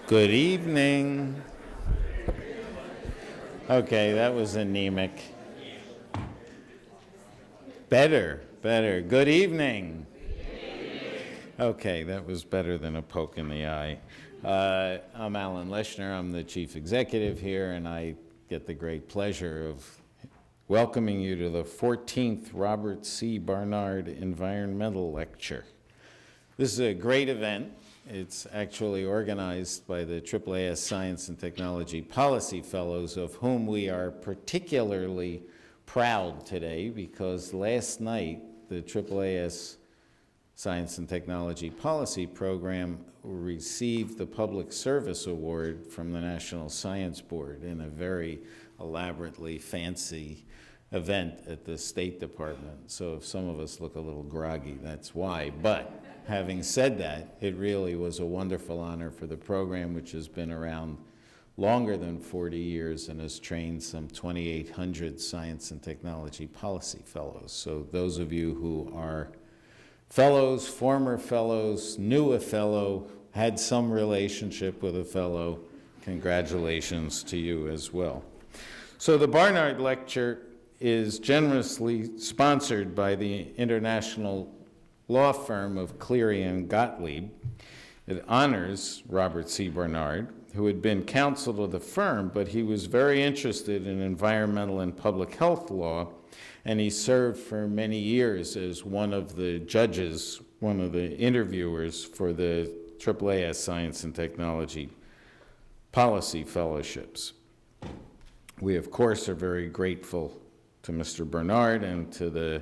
Good evening. Okay, that was anemic. Better. Good evening. Okay, that was better than a poke in the eye. I'm Alan Leshner. I'm the chief executive here, and I get the great pleasure of welcoming you to the 14th Robert C. Barnard Environmental Lecture. This is a great event. It's actually organized by the AAAS Science and Technology Policy Fellows, of whom we are particularly proud today because last night the AAAS Science and Technology Policy Program received the Public Service Award from the National Science Board in a very elaborately fancy event at the State Department. So if some of us look a little groggy, that's why. But having said that, it really was a wonderful honor for the program, which has been around longer than 40 years and has trained some 2,800 science and technology policy fellows. So those of you who are fellows, former fellows, knew a fellow, had some relationship with a fellow, congratulations to you as well. So the Barnard Lecture is generously sponsored by the international law firm of Cleary and Gottlieb. It honors Robert C. Barnard, who had been counsel to the firm, but he was very interested in environmental and public health law, and he served for many years as one of the judges, one of the interviewers for the AAAS Science and Technology Policy Fellowships. We, of course, are very grateful to Mr. Barnard and to the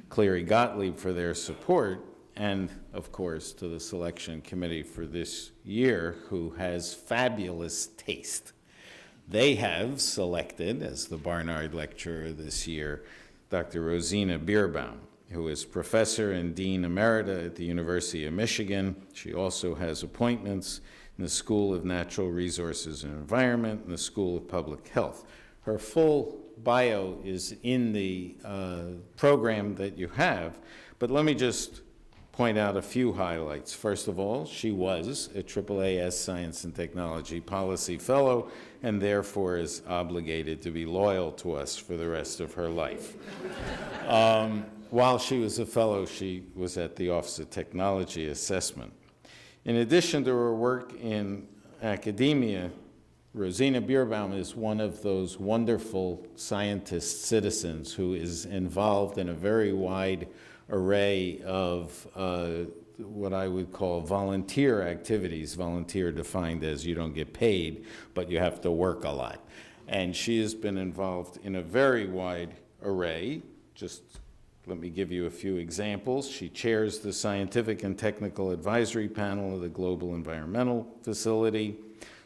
Cleary Gottlieb for their support, and, of course, to the selection committee for this year, who has fabulous taste. They have selected, as the Barnard Lecturer this year, Dr. Rosina Bierbaum, who is professor and dean emerita at the University of Michigan. She also has appointments in the School of Natural Resources and Environment and the School of Public Health. Her full bio is in the program that you have, but let me just point out a few highlights. First of all, she was a AAAS Science and Technology Policy Fellow and therefore is obligated to be loyal to us for the rest of her life. While she was a fellow, she was at the Office of Technology Assessment. In addition to her work in academia, Rosina Bierbaum is one of those wonderful scientist citizens who is involved in a very wide array of what I would call volunteer activities. Volunteer defined as you don't get paid, but you have to work a lot. And she has been involved in a very wide array. Just let me give you a few examples. She chairs the Scientific and Technical Advisory Panel of the Global Environmental Facility,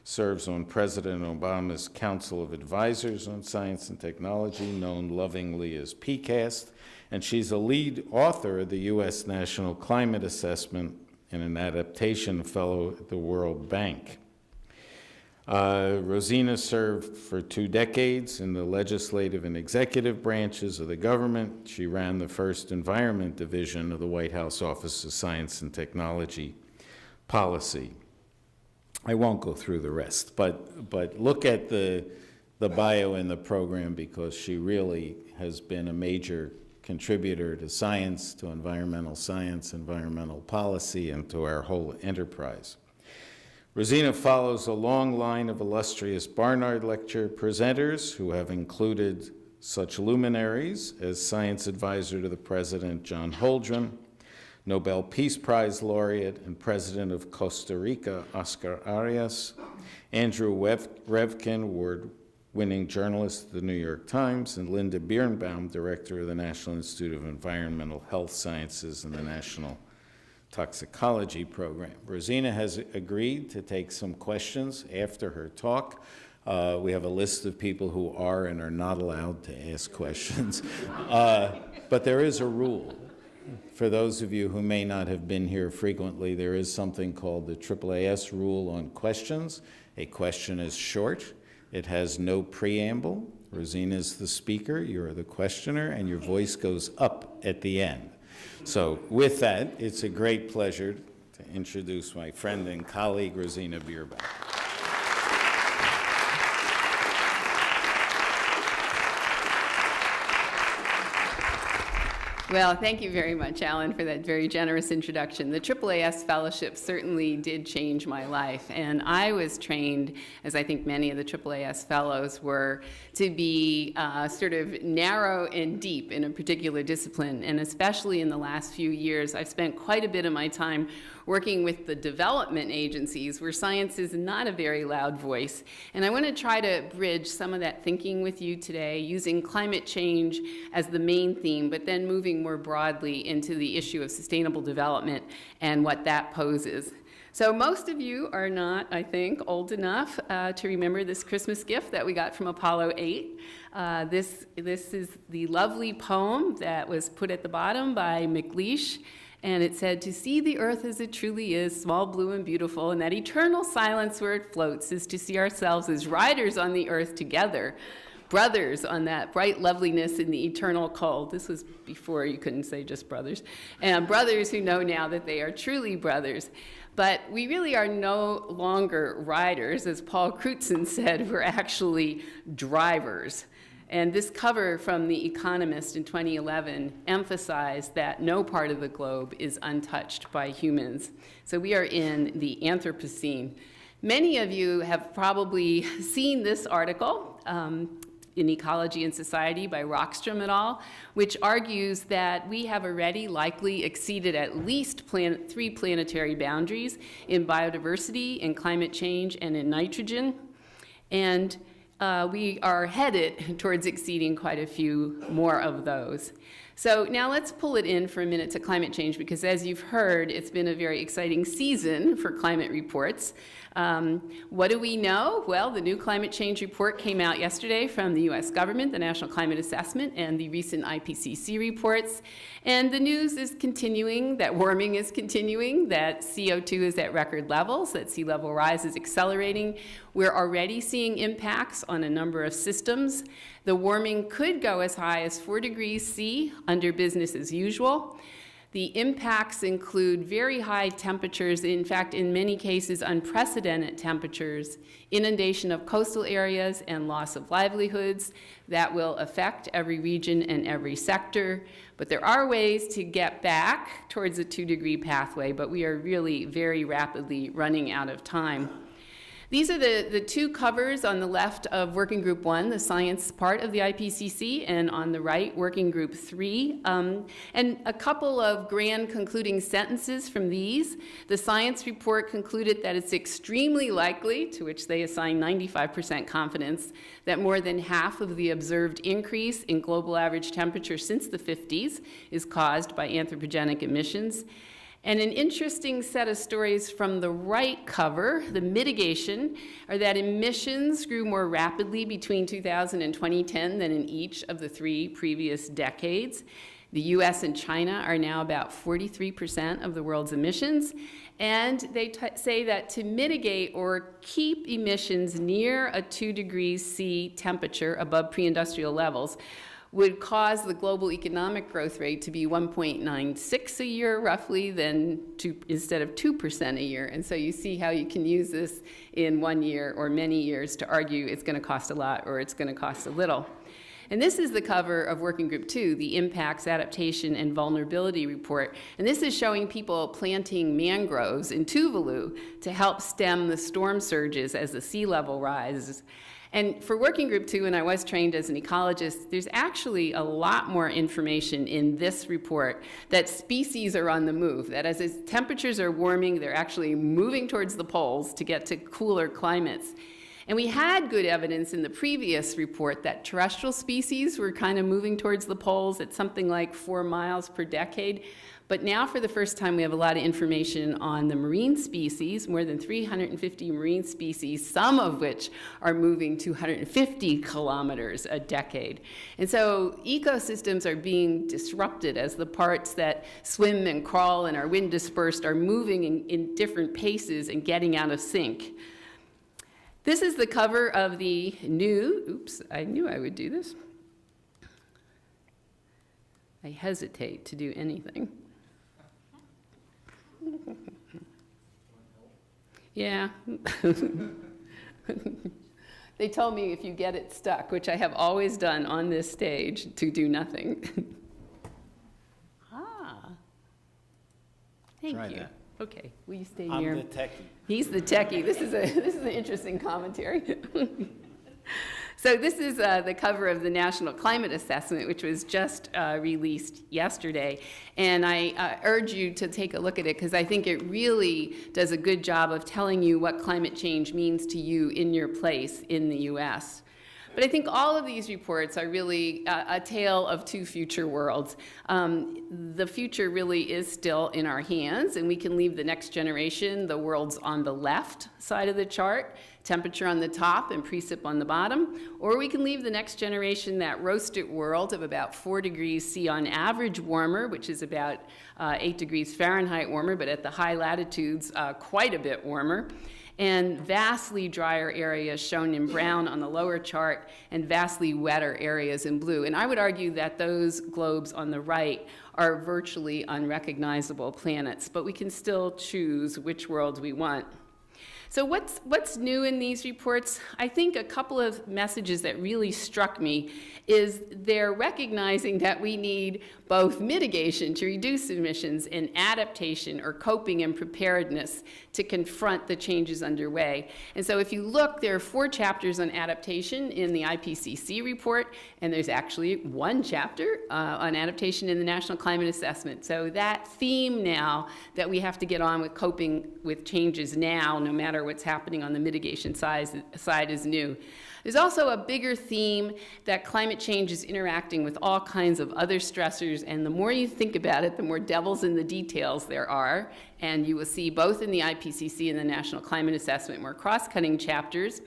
serves on President Obama's Council of Advisors on Science and Technology, known lovingly as PCAST, and she's a lead author of the U.S. National Climate Assessment and an adaptation fellow at the World Bank. Rosina served for 2 decades in the legislative and executive branches of the government. She ran the first Environment Division of the White House Office of Science and Technology Policy. I won't go through the rest, but look at the bio in the program because she really has been a major contributor to science, to environmental science, environmental policy, and to our whole enterprise. Rosina follows a long line of illustrious Barnard Lecture presenters who have included such luminaries as Science Advisor to the President John Holdren, Nobel Peace Prize laureate and President of Costa Rica, Oscar Arias, Andrew Revkin, award-winning journalist at the New York Times, and Linda Bierbaum, director of the National Institute of Environmental Health Sciences and the National Toxicology Program. Rosina has agreed to take some questions after her talk. We have a list of people who are and are not allowed to ask questions, but there is a rule. For those of you who may not have been here frequently, there is something called the AAAS rule on questions. A question is short. It has no preamble. Rosina is the speaker, you're the questioner, and your voice goes up at the end. So with that, it's a great pleasure to introduce my friend and colleague, Rosina Bierbaum. Well, thank you very much, Alan, for that very generous introduction. The AAAS Fellowship certainly did change my life, and I was trained, as I think many of the AAAS Fellows were, to be sort of narrow and deep in a particular discipline, and especially in the last few years, I've spent quite a bit of my time working with the development agencies where science is not a very loud voice. And I want to try to bridge some of that thinking with you today using climate change as the main theme, but then moving more broadly into the issue of sustainable development and what that poses. So most of you are not, I think, old enough to remember this Christmas gift that we got from Apollo 8. This is the lovely poem that was put at the bottom by McLeish. And it said, to see the earth as it truly is, small, blue, and beautiful, and that eternal silence where it floats is to see ourselves as riders on the earth together, brothers on that bright loveliness in the eternal cold. This was before you couldn't say just brothers. And brothers who know now that they are truly brothers. But we really are no longer riders. As Paul Crutzen said, we're actually drivers. And this cover from The Economist in 2011 emphasized that no part of the globe is untouched by humans. So we are in the Anthropocene. Many of you have probably seen this article in Ecology and Society by Rockstrom et al., which argues that we have already likely exceeded at least 3 planetary boundaries in biodiversity, in climate change, and in nitrogen. And we are headed towards exceeding quite a few more of those. So now let's pull it in for a minute to climate change, because as you've heard, it's been a very exciting season for climate reports. What do we know? Well, the new climate change report came out yesterday from the US government, the National Climate Assessment, and the recent IPCC reports. And the news is continuing, that warming is continuing, that CO2 is at record levels, that sea level rise is accelerating. We're already seeing impacts on a number of systems. The warming could go as high as 4 degrees C under business as usual. The impacts include very high temperatures, in fact, in many cases, unprecedented temperatures, inundation of coastal areas, and loss of livelihoods that will affect every region and every sector. But there are ways to get back towards a 2-degree pathway, but we are really very rapidly running out of time. These are the 2 covers on the left of Working Group 1, the science part of the IPCC, and on the right, Working Group 3. And a couple of grand concluding sentences from these. The science report concluded that it's extremely likely, to which they assign 95% confidence, that more than half of the observed increase in global average temperature since the 50s is caused by anthropogenic emissions. And an interesting set of stories from the right cover, the mitigation, are that emissions grew more rapidly between 2000 and 2010 than in each of the 3 previous decades. The US and China are now about 43% of the world's emissions, and they say that to mitigate or keep emissions near a 2 degrees C temperature above pre-industrial levels would cause the global economic growth rate to be 1.96 a year, roughly, instead of 2% a year. And so you see how you can use this in 1 year or many years to argue it's going to cost a lot or it's going to cost a little. And this is the cover of Working Group 2, the Impacts, Adaptation, and Vulnerability Report. And this is showing people planting mangroves in Tuvalu to help stem the storm surges as the sea level rises. And for Working Group 2, and I was trained as an ecologist, there's actually a lot more information in this report that species are on the move, that as temperatures are warming, they're actually moving towards the poles to get to cooler climates. And we had good evidence in the previous report that terrestrial species were kind of moving towards the poles at something like 4 miles per decade. But now, for the first time, we have a lot of information on the marine species, more than 350 marine species, some of which are moving 250 kilometers a decade. And so ecosystems are being disrupted as the parts that swim and crawl and are wind dispersed are moving in different paces and getting out of sync. This is the cover of the new, oops, I knew I would do this. I hesitate to do anything. Yeah. They told me if you get it stuck, which I have always done on this stage, to do nothing. Thank Try you. that. Okay, will you stay I'm here? the techie. He's the techie. This is an interesting commentary. So this is the cover of the National Climate Assessment, which was just released yesterday. And I urge you to take a look at it because I think it really does a good job of telling you what climate change means to you in your place in the US. But I think all of these reports are really a tale of two future worlds. The future really is still in our hands, and we can leave the next generation the worlds on the left side of the chart, temperature on the top and precip on the bottom, or we can leave the next generation that roasted world of about 4 degrees C on average warmer, which is about 8 degrees Fahrenheit warmer, but at the high latitudes, quite a bit warmer, and vastly drier areas shown in brown on the lower chart, and vastly wetter areas in blue. And I would argue that those globes on the right are virtually unrecognizable planets, but we can still choose which world we want. So what's new in these reports? I think a couple of messages that really struck me is they're recognizing that we need both mitigation to reduce emissions and adaptation or coping and preparedness to confront the changes underway. And so if you look, there are 4 chapters on adaptation in the IPCC report, and there's actually 1 chapter on adaptation in the National Climate Assessment. So that theme now that we have to get on with coping with changes now, no matter what's happening on the mitigation side is new. There's also a bigger theme that climate change is interacting with all kinds of other stressors, and the more you think about it, the more devils in the details there are. And you will see both in the IPCC and the National Climate Assessment more cross-cutting chapters.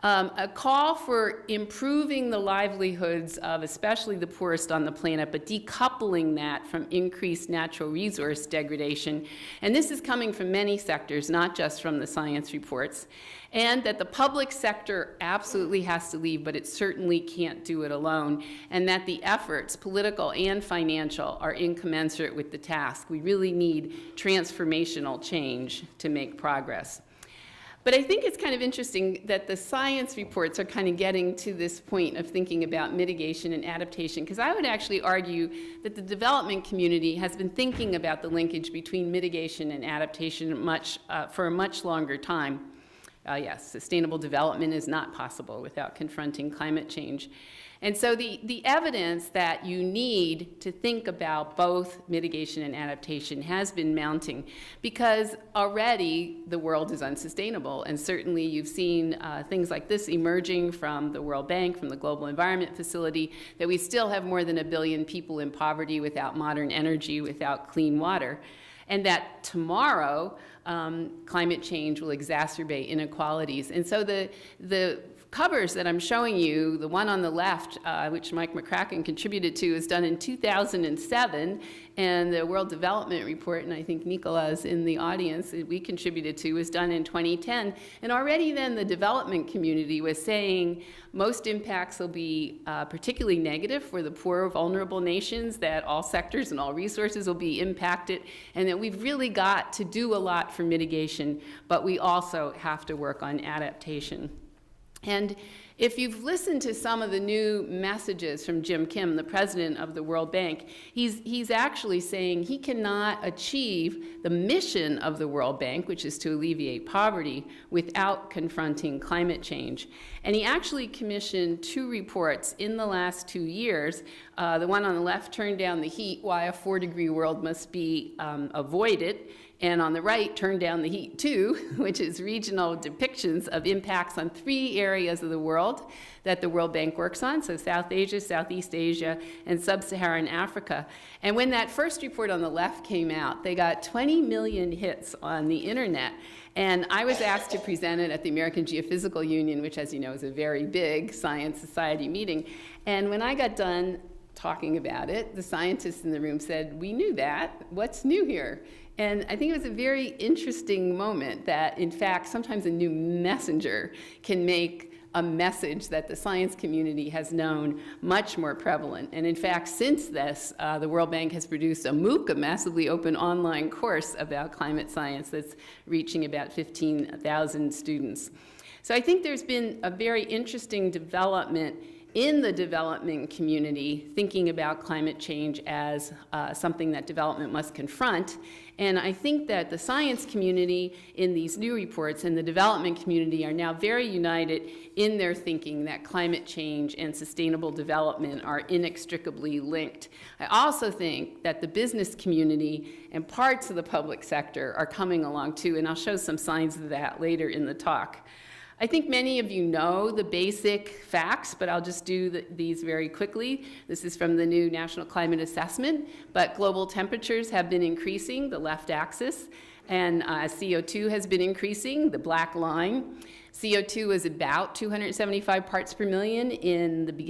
A call for improving the livelihoods of especially the poorest on the planet, but decoupling that from increased natural resource degradation. And this is coming from many sectors, not just from the science reports. And that the public sector absolutely has to lead, but it certainly can't do it alone. And that the efforts, political and financial, are incommensurate with the task. We really need transformational change to make progress. But I think it's kind of interesting that the science reports are kind of getting to this point of thinking about mitigation and adaptation, because I would actually argue that the development community has been thinking about the linkage between mitigation and adaptation for a much longer time. Yes, sustainable development is not possible without confronting climate change. And so the evidence that you need to think about both mitigation and adaptation has been mounting, because already the world is unsustainable. And certainly you've seen things like this emerging from the World Bank, from the Global Environment Facility, that we still have more than 1 billion people in poverty without modern energy, without clean water. And that tomorrow, climate change will exacerbate inequalities. And so the covers that I'm showing you, the one on the left, which Mike McCracken contributed to, is done in 2007, and the World Development Report, and I think Nicola's in the audience, that we contributed to, was done in 2010. And already then the development community was saying most impacts will be particularly negative for the poor, vulnerable nations, that all sectors and all resources will be impacted, and that we've really got to do a lot for mitigation, but we also have to work on adaptation. And if you've listened to some of the new messages from Jim Kim, the president of the World Bank, he's actually saying he cannot achieve the mission of the World Bank, which is to alleviate poverty, without confronting climate change. And he actually commissioned 2 reports in the last 2 years. The one on the left, Turn Down the Heat, Why a 4-Degree World Must Be Avoided. And on the right, Turn Down the Heat 2, which is regional depictions of impacts on 3 areas of the world that the World Bank works on, so South Asia, Southeast Asia, and Sub-Saharan Africa. And when that first report on the left came out, they got 20 million hits on the internet. And I was asked to present it at the American Geophysical Union, which, as you know, is a very big science society meeting. And when I got done talking about it, the scientists in the room said, "We knew that. What's new here?" And I think it was a very interesting moment that, in fact, sometimes a new messenger can make a message that the science community has known much more prevalent. And in fact, since this, the World Bank has produced a MOOC, a massively open online course about climate science that's reaching about 15,000 students. So I think there's been a very interesting development in the development community thinking about climate change as something that development must confront. And I think that the science community in these new reports and the development community are now very united in their thinking that climate change and sustainable development are inextricably linked. I also think that the business community and parts of the public sector are coming along too, and I'll show some signs of that later in the talk. I think many of you know the basic facts, but I'll just do these very quickly. This is from the new National Climate Assessment, but global temperatures have been increasing, the left axis, and CO2 has been increasing, the black line. CO2 was about 275 parts per million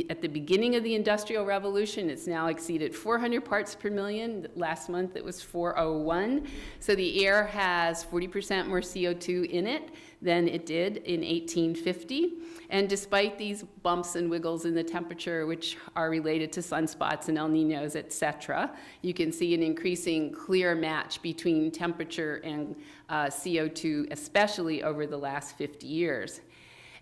at the beginning of the Industrial Revolution. It's now exceeded 400 parts per million. Last month it was 401. So the air has 40% more CO2 in it than it did in 1850. And despite these bumps and wiggles in the temperature, which are related to sunspots and El Niños, et cetera, you can see an increasing clear match between temperature and CO2, especially over the last 50 years.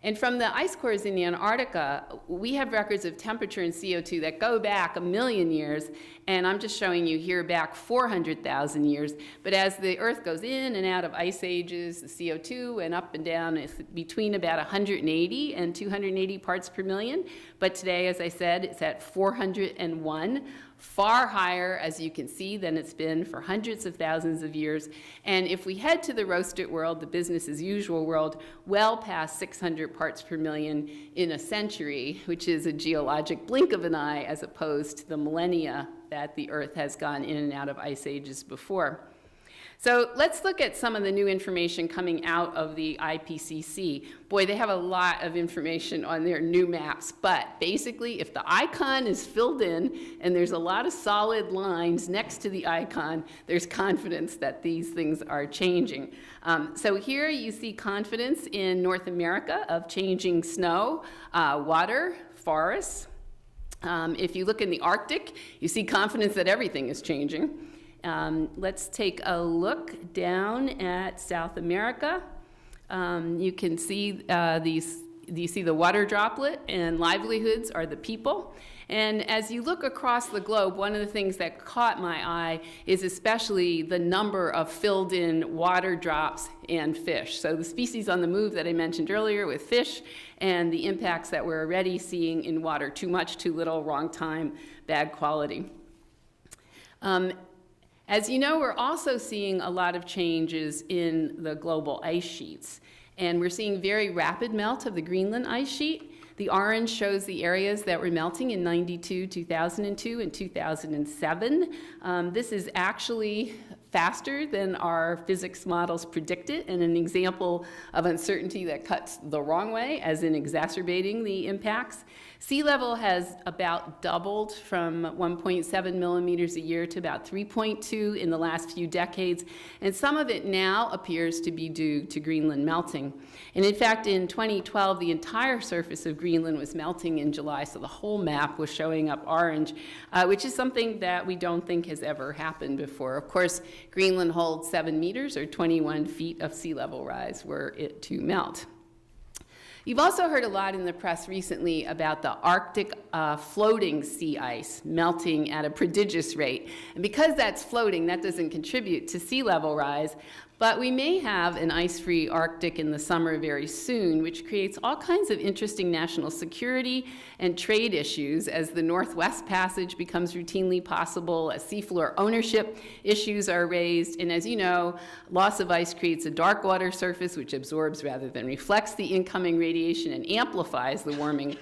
And from the ice cores in Antarctica, we have records of temperature and CO2 that go back 1 million years, and I'm just showing you here back 400,000 years. But as the Earth goes in and out of ice ages, the CO2 went up and down is between about 180 and 280 parts per million. But today, as I said, it's at 401. Far higher, as you can see, than it's been for hundreds of thousands of years. And if we head to the roasted world, the business as usual world, well past 600 parts per million in a century, which is a geologic blink of an eye as opposed to the millennia that the Earth has gone in and out of ice ages before. So let's look at some of the new information coming out of the IPCC. Boy, they have a lot of information on their new maps, but basically if the icon is filled in and there's a lot of solid lines next to the icon, there's confidence that these things are changing. So here you see confidence in North America of changing snow, water, forests. If you look in the Arctic, you see confidence that everything is changing. Let's take a look down at South America. You can see you see the water droplet, and livelihoods are the people. And as you look across the globe, one of the things that caught my eye is especially the number of filled-in water drops and fish. So the species on the move that I mentioned earlier with fish and the impacts that we're already seeing in water, too much, too little, wrong time, bad quality. As you know, we're also seeing a lot of changes in the global ice sheets. And we're seeing very rapid melt of the Greenland ice sheet. The orange shows the areas that were melting in 92, 2002, and 2007. This is actually faster than our physics models predicted, and an example of uncertainty that cuts the wrong way, as in exacerbating the impacts. Sea level has about doubled from 1.7 millimeters a year to about 3.2 in the last few decades, and some of it now appears to be due to Greenland melting. And in fact, in 2012, the entire surface of Greenland was melting in July, so the whole map was showing up orange, which is something that we don't think has ever happened before. Of course, Greenland holds 7 meters or 21 feet of sea level rise were it to melt. You've also heard a lot in the press recently about the Arctic floating sea ice melting at a prodigious rate. And because that's floating, that doesn't contribute to sea level rise. But we may have an ice-free Arctic in the summer very soon, which creates all kinds of interesting national security and trade issues as the Northwest Passage becomes routinely possible, as seafloor ownership issues are raised, and as you know, loss of ice creates a dark water surface which absorbs rather than reflects the incoming radiation and amplifies the warming.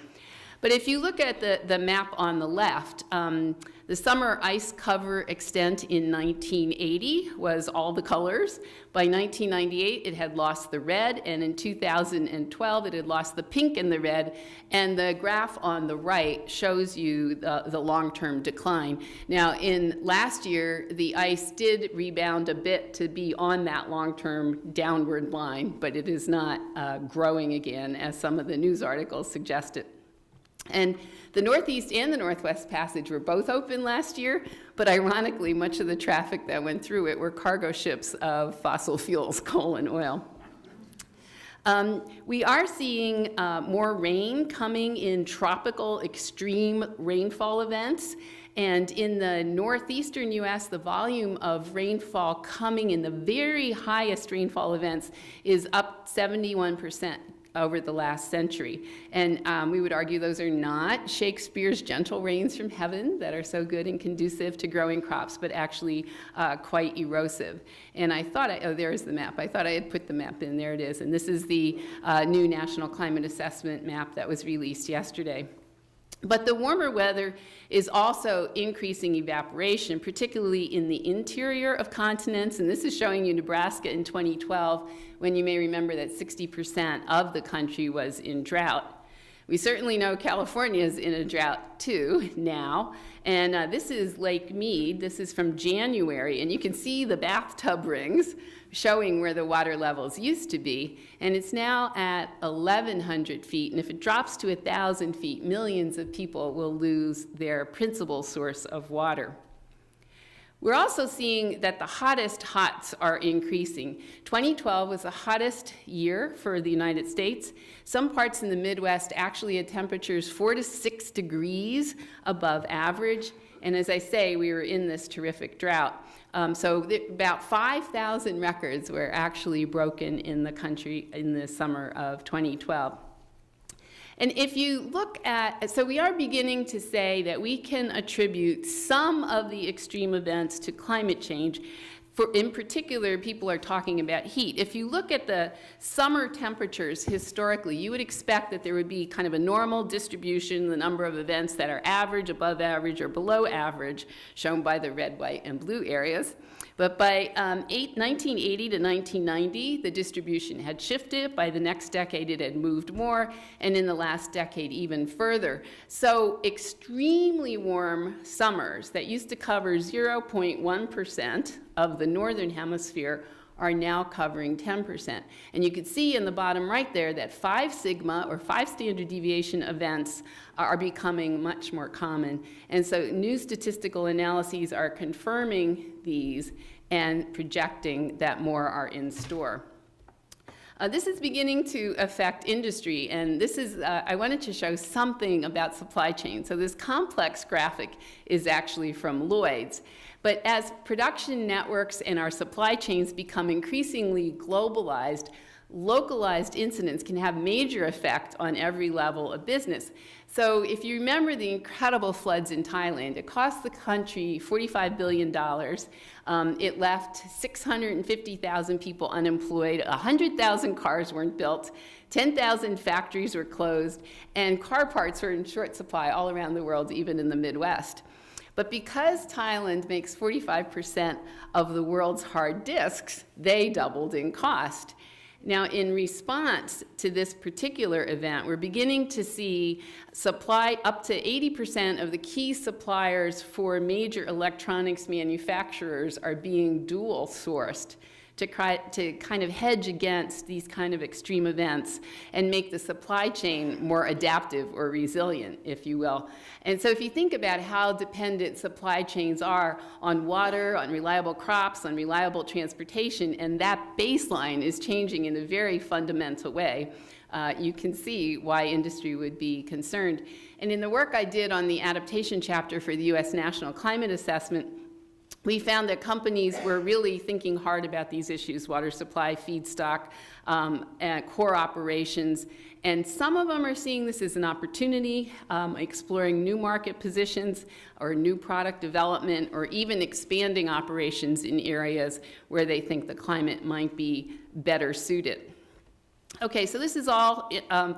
But if you look at the map on the left, the summer ice cover extent in 1980 was all the colors. By 1998, it had lost the red, and in 2012, it had lost the pink and the red, and the graph on the right shows you the long-term decline. Now, in last year, the ice did rebound a bit to be on that long-term downward line, but it is not growing again, as some of the news articles suggested. And the Northeast and the Northwest Passage were both open last year, but ironically, much of the traffic that went through it were cargo ships of fossil fuels, coal and oil. We are seeing more rain coming in tropical extreme rainfall events. And in the northeastern U.S., the volume of rainfall coming in the very highest rainfall events is up 71% over the last century. And we would argue those are not Shakespeare's gentle rains from heaven that are so good and conducive to growing crops, but actually quite erosive. And I thought, oh, there's the map. I thought I had put the map in. There it is. And this is the new National Climate Assessment map that was released yesterday. But the warmer weather is also increasing evaporation, particularly in the interior of continents. And this is showing you Nebraska in 2012, when you may remember that 60% of the country was in drought. We certainly know California is in a drought too now. And this is Lake Mead. This is from January. And you can see the bathtub rings showing where the water levels used to be. And it's now at 1,100 feet. And if it drops to 1,000 feet, millions of people will lose their principal source of water. We're also seeing that the hottest hots are increasing. 2012 was the hottest year for the United States. Some parts in the Midwest actually had temperatures 4 to 6 degrees above average. And as I say, we were in this terrific drought. So about 5,000 records were actually broken in the country in the summer of 2012. And if you look at, so we are beginning to say that we can attribute some of the extreme events to climate change. In particular, people are talking about heat. If you look at the summer temperatures historically, you would expect that there would be kind of a normal distribution, the number of events that are average, above average, or below average, shown by the red, white, and blue areas. But by 1980 to 1990, the distribution had shifted. By the next decade, it had moved more, and in the last decade, even further. So extremely warm summers that used to cover 0.1% of the northern hemisphere are now covering 10%. And you can see in the bottom right there that 5 sigma, or 5 standard deviation events, are becoming much more common. And so new statistical analyses are confirming these and projecting that more are in store. This is beginning to affect industry, and this is, I wanted to show something about supply chain. So this complex graphic is actually from Lloyd's. But as production networks and our supply chains become increasingly globalized, localized incidents can have major effect on every level of business. So if you remember the incredible floods in Thailand, it cost the country $45 billion. It left 650,000 people unemployed, 100,000 cars weren't built, 10,000 factories were closed, and car parts were in short supply all around the world, even in the Midwest. But because Thailand makes 45% of the world's hard disks, they doubled in cost. Now, in response to this particular event, we're beginning to see supply up to 80% of the key suppliers for major electronics manufacturers are being dual sourced to kind of hedge against these kind of extreme events and make the supply chain more adaptive or resilient, if you will. And so if you think about how dependent supply chains are on water, on reliable crops, on reliable transportation, and that baseline is changing in a very fundamental way, you can see why industry would be concerned. And in the work I did on the adaptation chapter for the U.S. National Climate Assessment, we found that companies were really thinking hard about these issues: water supply, feedstock, and core operations. And some of them are seeing this as an opportunity, exploring new market positions or new product development, or even expanding operations in areas where they think the climate might be better suited. Okay, so this is all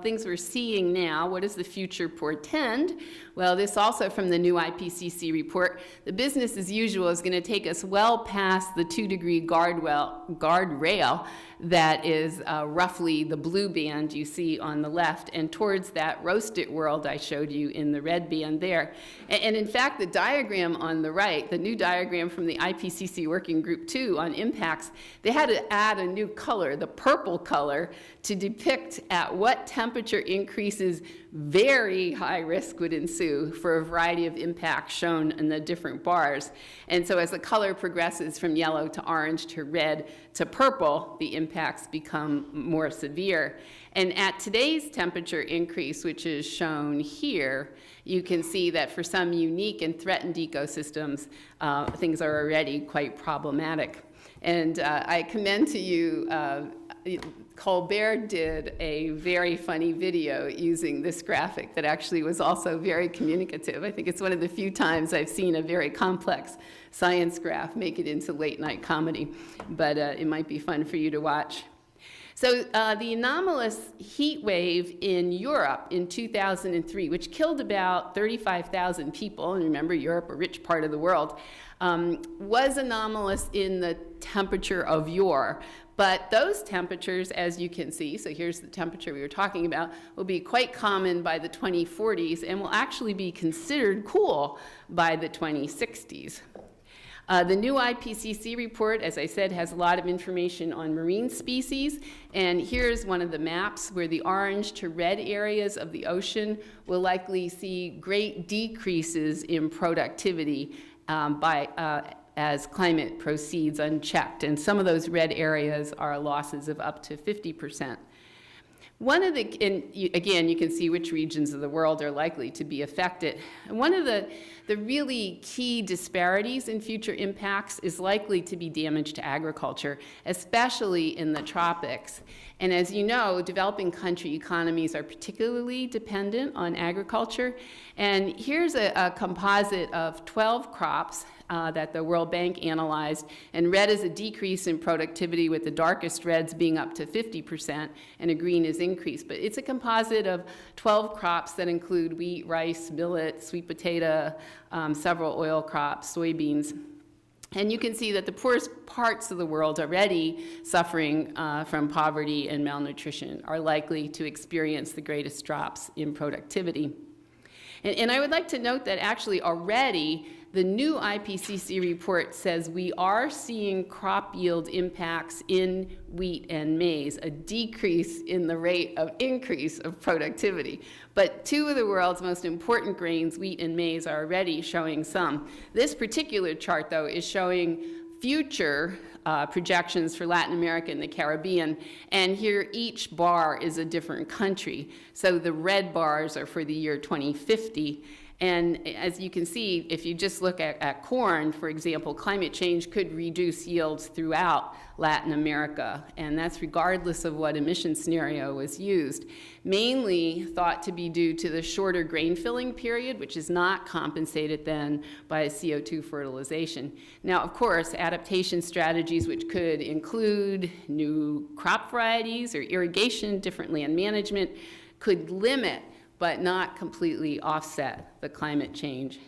things we're seeing now. What does the future portend? Well, this also from the new IPCC report. The business as usual is going to take us well past the 2-degree guardrail that is roughly the blue band you see on the left, and towards that roasted world I showed you in the red band there. And in fact, the diagram on the right, the new diagram from the IPCC Working Group 2 on impacts, they had to add a new color, the purple color, to depict at what temperature increases very high risk would ensue for a variety of impacts shown in the different bars. And so as the color progresses from yellow to orange to red to purple, the impacts become more severe. And at today's temperature increase, which is shown here, you can see that for some unique and threatened ecosystems, things are already quite problematic. And I commend to you, Colbert did a very funny video using this graphic that actually was also very communicative. I think it's one of the few times I've seen a very complex science graph make it into late night comedy, but it might be fun for you to watch. So the anomalous heat wave in Europe in 2003, which killed about 35,000 people, and remember Europe, a rich part of the world, was anomalous in the temperature of yore. But those temperatures, as you can see, so here's the temperature we were talking about, will be quite common by the 2040s and will actually be considered cool by the 2060s. The new IPCC report, as I said, has a lot of information on marine species, and here's one of the maps where the orange to red areas of the ocean will likely see great decreases in productivity as climate proceeds unchecked, and some of those red areas are losses of up to 50%. Again, you can see which regions of the world are likely to be affected. And one of the really key disparities in future impacts is likely to be damage to agriculture, especially in the tropics. And as you know, developing country economies are particularly dependent on agriculture. And here's a composite of 12 crops that the World Bank analyzed, and red is a decrease in productivity, with the darkest reds being up to 50%, and a green is increased. But it's a composite of 12 crops that include wheat, rice, millet, sweet potato, several oil crops, soybeans. And you can see that the poorest parts of the world already suffering from poverty and malnutrition are likely to experience the greatest drops in productivity. And I would like to note that actually already the new IPCC report says we are seeing crop yield impacts in wheat and maize, a decrease in the rate of increase of productivity. But two of the world's most important grains, wheat and maize, are already showing some. This particular chart, though, is showing future projections for Latin America and the Caribbean, and here each bar is a different country. So the red bars are for the year 2050. And as you can see, if you just look at corn, for example, climate change could reduce yields throughout Latin America, and that's regardless of what emission scenario was used. Mainly thought to be due to the shorter grain filling period, which is not compensated then by CO2 fertilization. Now, of course, adaptation strategies, which could include new crop varieties or irrigation, different land management, could limit but not completely offset the climate change.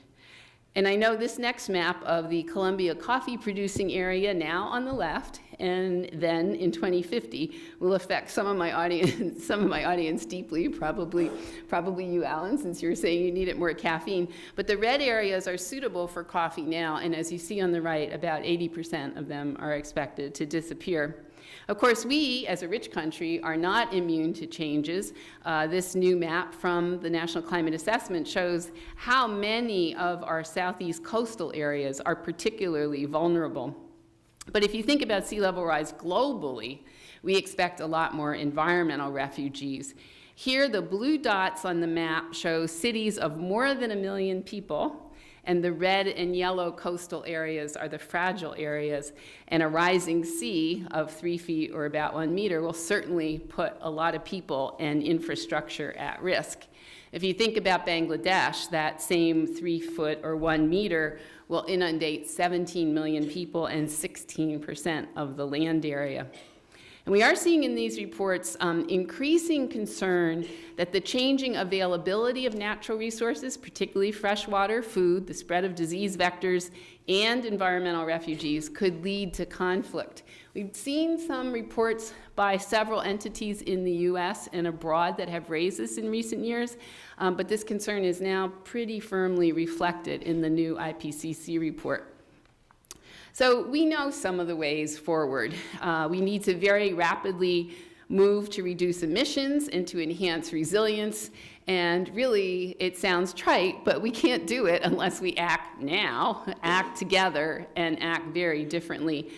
And I know this next map of the Colombia coffee producing area now on the left, and then in 2050 will affect some of my audience deeply, probably you, Alan, since you're saying you needed more caffeine. But the red areas are suitable for coffee now, and as you see on the right, about 80% of them are expected to disappear. Of course, we, as a rich country, are not immune to changes. This new map from the National Climate Assessment shows how many of our southeast coastal areas are particularly vulnerable. But if you think about sea level rise globally, we expect a lot more environmental refugees. Here, the blue dots on the map show cities of more than 1 million people, and the red and yellow coastal areas are the fragile areas, and a rising sea of 3 feet or about 1 meter will certainly put a lot of people and infrastructure at risk. If you think about Bangladesh, that same 3 foot or 1 meter will inundate 17 million people and 16% of the land area. And we are seeing in these reports increasing concern that the changing availability of natural resources, particularly fresh water, food, the spread of disease vectors, and environmental refugees could lead to conflict. We've seen some reports by several entities in the US and abroad that have raised this in recent years, but this concern is now pretty firmly reflected in the new IPCC report. So we know some of the ways forward. We need to very rapidly move to reduce emissions and to enhance resilience. And really, it sounds trite, but we can't do it unless we act now, act together, and act very differently.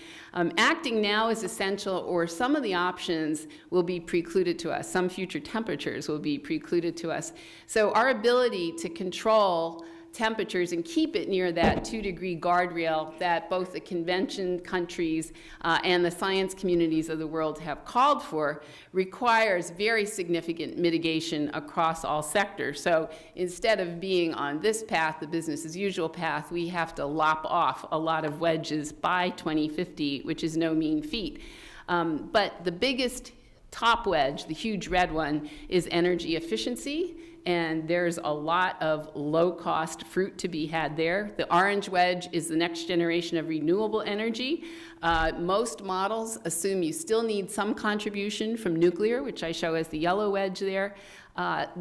Acting now is essential, or some of the options will be precluded to us. Some future temperatures will be precluded to us. So our ability to control temperatures and keep it near that 2-degree guardrail that both the convention countries and the science communities of the world have called for requires very significant mitigation across all sectors. So instead of being on this path, the business as usual path, we have to lop off a lot of wedges by 2050, which is no mean feat. But the biggest top wedge, the huge red one, is energy efficiency. And there's a lot of low-cost fruit to be had there. The orange wedge is the next generation of renewable energy. Most models assume you still need some contribution from nuclear, which I show as the yellow wedge there.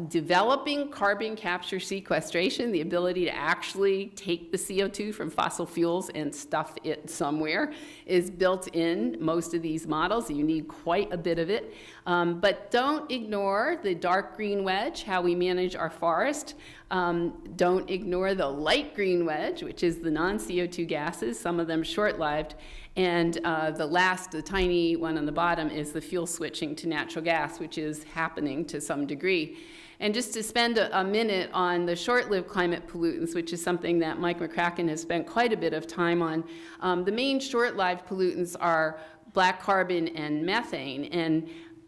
Developing carbon capture sequestration, the ability to actually take the CO2 from fossil fuels and stuff it somewhere, is built in most of these models. You need quite a bit of it. But don't ignore the dark green wedge, how we manage our forest. Don't ignore the light green wedge, which is the non-CO2 gases, some of them short-lived. And the tiny one on the bottom is the fuel switching to natural gas, which is happening to some degree. And just to spend a minute on the short-lived climate pollutants, which is something that Mike McCracken has spent quite a bit of time on, the main short-lived pollutants are black carbon and methane. And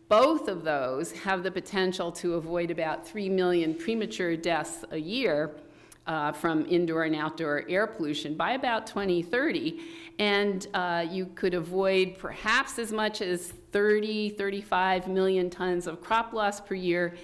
both of those have the potential to avoid about 3 million premature deaths a year from indoor and outdoor air pollution by about 2030. And you could avoid perhaps as much as 35 million tons of crop loss per year,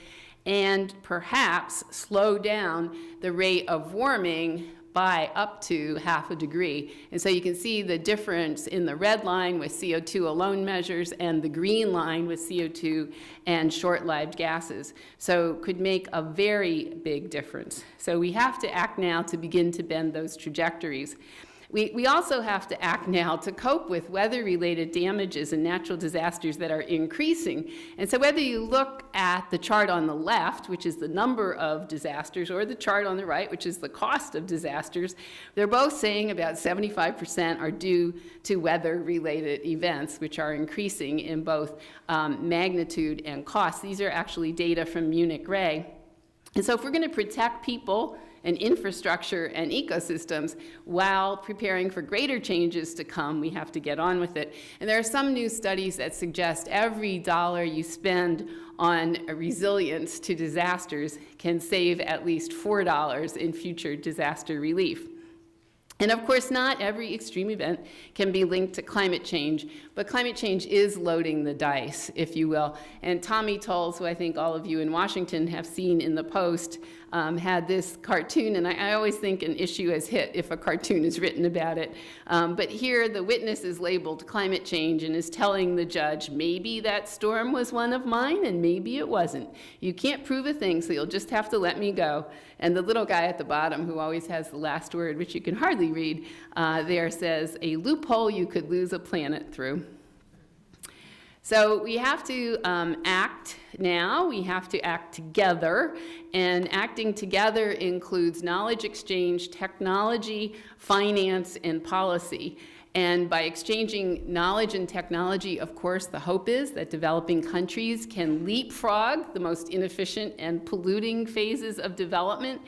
and perhaps slow down the rate of warming by up to 0.5 degree. And so you can see the difference in the red line with CO2 alone measures and the green line with CO2 and short-lived gases. So could make a very big difference. So we have to act now to begin to bend those trajectories. We also have to act now to cope with weather-related damages and natural disasters that are increasing. And so whether you look at the chart on the left, which is the number of disasters, or the chart on the right, which is the cost of disasters, they're both saying about 75% are due to weather-related events, which are increasing in both magnitude and cost. These are actually data from Munich Re. And so if we're going to protect people and infrastructure and ecosystems while preparing for greater changes to come, we have to get on with it. And there are some new studies that suggest every dollar you spend on resilience to disasters can save at least $4 in future disaster relief. And of course, not every extreme event can be linked to climate change, but climate change is loading the dice, if you will. And Tommy Tolles, who I think all of you in Washington have seen in the Post, had this cartoon, and I always think an issue has hit if a cartoon is written about it. But here the witness is labeled climate change and is telling the judge, maybe that storm was one of mine and maybe it wasn't. You can't prove a thing, so you'll just have to let me go. And the little guy at the bottom, who always has the last word, which you can hardly read, there says, a loophole you could lose a planet through. So we have to act now, we have to act together, and acting together includes knowledge exchange, technology, finance, and policy. And by exchanging knowledge and technology, of course, the hope is that developing countries can leapfrog the most inefficient and polluting phases of development.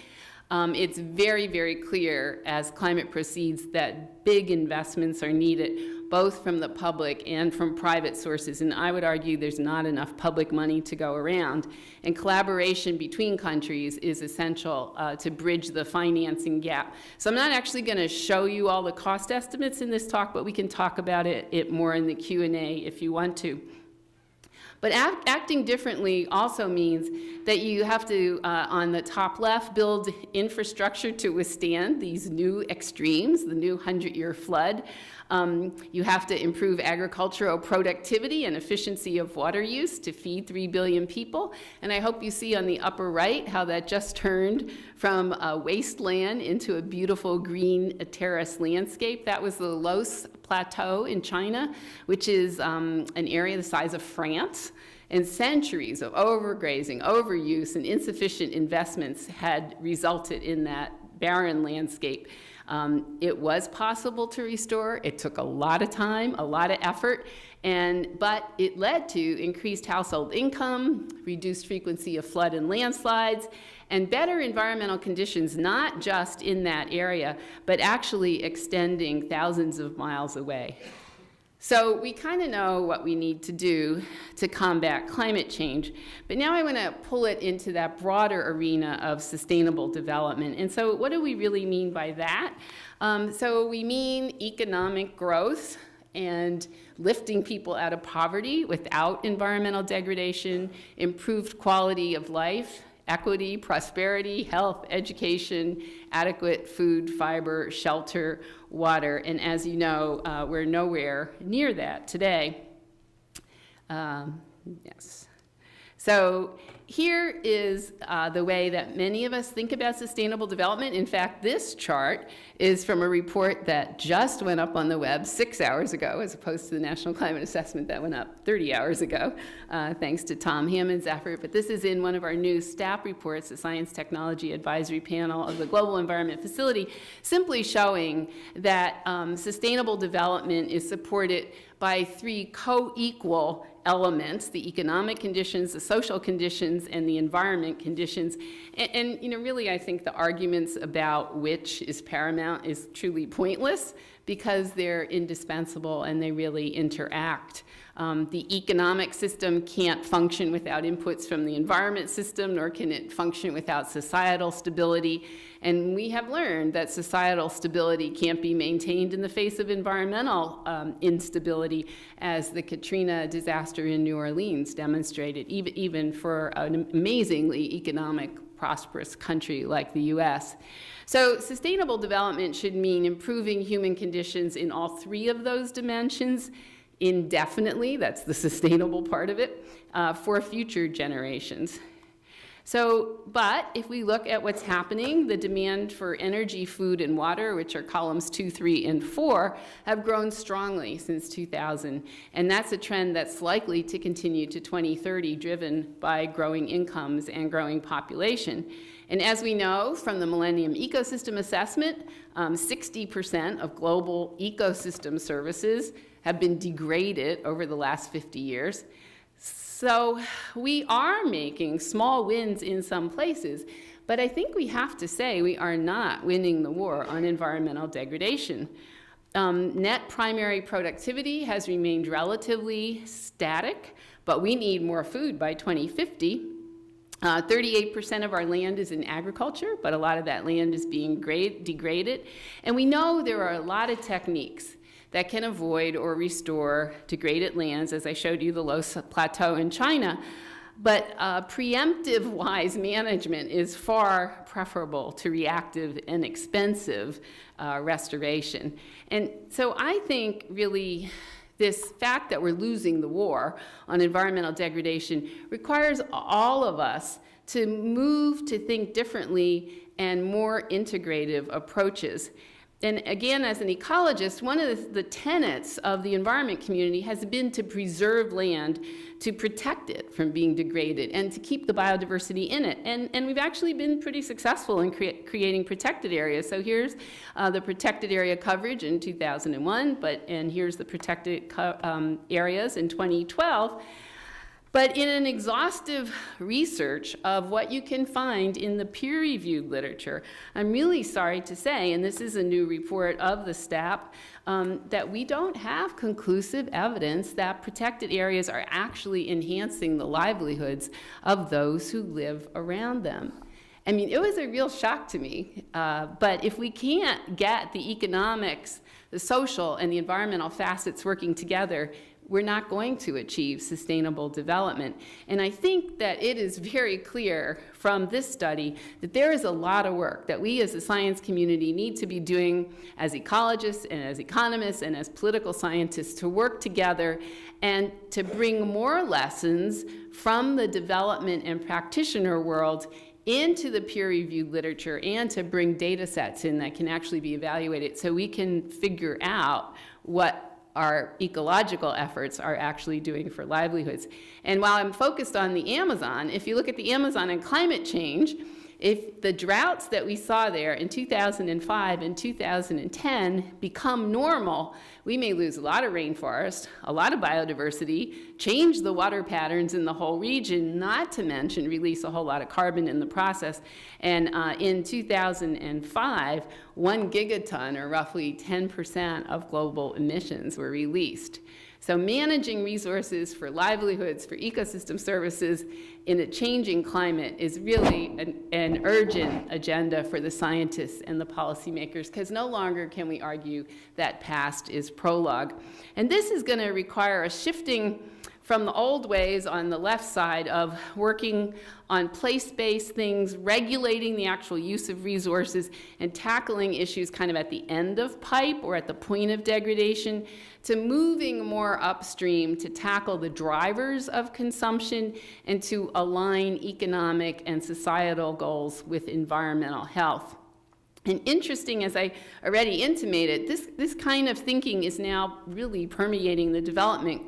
It's very, very clear as climate proceeds that big investments are needed, both from the public and from private sources. And I would argue there's not enough public money to go around. And collaboration between countries is essential to bridge the financing gap. So I'm not actually going to show you all the cost estimates in this talk, but we can talk about it more in the Q&A if you want to. But acting differently also means that you have to, on the top left, build infrastructure to withstand these new extremes, the new 100-year flood. You have to improve agricultural productivity and efficiency of water use to feed 3 billion people. And I hope you see on the upper right how that just turned from a wasteland into a beautiful green terrace landscape. That was the Los Plateau in China, which is an area the size of France. And centuries of overgrazing, overuse, and insufficient investments had resulted in that barren landscape. It was possible to restore. It took a lot of time, a lot of effort, but it led to increased household income, reduced frequency of flood and landslides, and better environmental conditions, not just in that area, but actually extending thousands of miles away. So we kind of know what we need to do to combat climate change, but now I want to pull it into that broader arena of sustainable development. And so what do we really mean by that? So we mean economic growth and lifting people out of poverty without environmental degradation, improved quality of life, equity, prosperity, health, education, adequate food, fiber, shelter, water, and as you know, we're nowhere near that today. Yes. So here is the way that many of us think about sustainable development. In fact, this chart is from a report that just went up on the web 6 hours ago, as opposed to the National Climate Assessment that went up 30 hours ago, thanks to Tom Hammond's effort. But this is in one of our new STAP reports, the Science Technology Advisory Panel of the Global Environment Facility, simply showing that sustainable development is supported by 3 co-equal elements: the economic conditions, the social conditions, and the environment conditions. And you know, really, I think the arguments about which is paramount is truly pointless, because they're indispensable and they really interact. The economic system can't function without inputs from the environment system, nor can it function without societal stability. And we have learned that societal stability can't be maintained in the face of environmental instability, as the Katrina disaster in New Orleans demonstrated, even for an amazingly economic, prosperous country like the US. So sustainable development should mean improving human conditions in all 3 of those dimensions indefinitely, that's the sustainable part of it, for future generations. So, but if we look at what's happening, the demand for energy, food, and water, which are columns 2, 3, and 4, have grown strongly since 2000. And that's a trend that's likely to continue to 2030, driven by growing incomes and growing population. And as we know from the Millennium Ecosystem Assessment, 60% of global ecosystem services have been degraded over the last 50 years. So we are making small wins in some places, but I think we have to say we are not winning the war on environmental degradation. Net primary productivity has remained relatively static, but we need more food by 2050. 38% of our land is in agriculture, but a lot of that land is being degraded. And we know there are a lot of techniques that can avoid or restore degraded lands, as I showed you the low plateau in China. But preemptive wise management is far preferable to reactive and expensive restoration. And so I think really this fact that we're losing the war on environmental degradation requires all of us to move to think differently and more integrative approaches. And again, as an ecologist, one of the tenets of the environment community has been to preserve land, to protect it from being degraded, and to keep the biodiversity in it. And we've actually been pretty successful in creating protected areas. So here's the protected area coverage in 2001, and here's the protected areas in 2012. But in an exhaustive research of what you can find in the peer-reviewed literature, I'm really sorry to say, and this is a new report of the STAP, that we don't have conclusive evidence that protected areas are actually enhancing the livelihoods of those who live around them. I mean, it was a real shock to me, but if we can't get the economics, the social, and the environmental facets working together, we're not going to achieve sustainable development. And I think that it is very clear from this study that there is a lot of work that we as a science community need to be doing as ecologists and as economists and as political scientists to work together and to bring more lessons from the development and practitioner world into the peer-reviewed literature, and to bring data sets in that can actually be evaluated so we can figure out what our ecological efforts are actually doing for livelihoods. And while I'm focused on the Amazon, if you look at the Amazon and climate change, if the droughts that we saw there in 2005 and 2010 become normal, we may lose a lot of rainforest, a lot of biodiversity, change the water patterns in the whole region, not to mention release a whole lot of carbon in the process. And in 2005, 1 gigaton, or roughly 10% of global emissions, were released. So managing resources for livelihoods, for ecosystem services in a changing climate is really an urgent agenda for the scientists and the policymakers, because no longer can we argue that past is prologue. And this is going to require a shifting from the old ways on the left side of working on place-based things, regulating the actual use of resources, and tackling issues kind of at the end of pipe or at the point of degradation, to moving more upstream to tackle the drivers of consumption and to align economic and societal goals with environmental health. And interesting, as I already intimated, this kind of thinking is now really permeating the development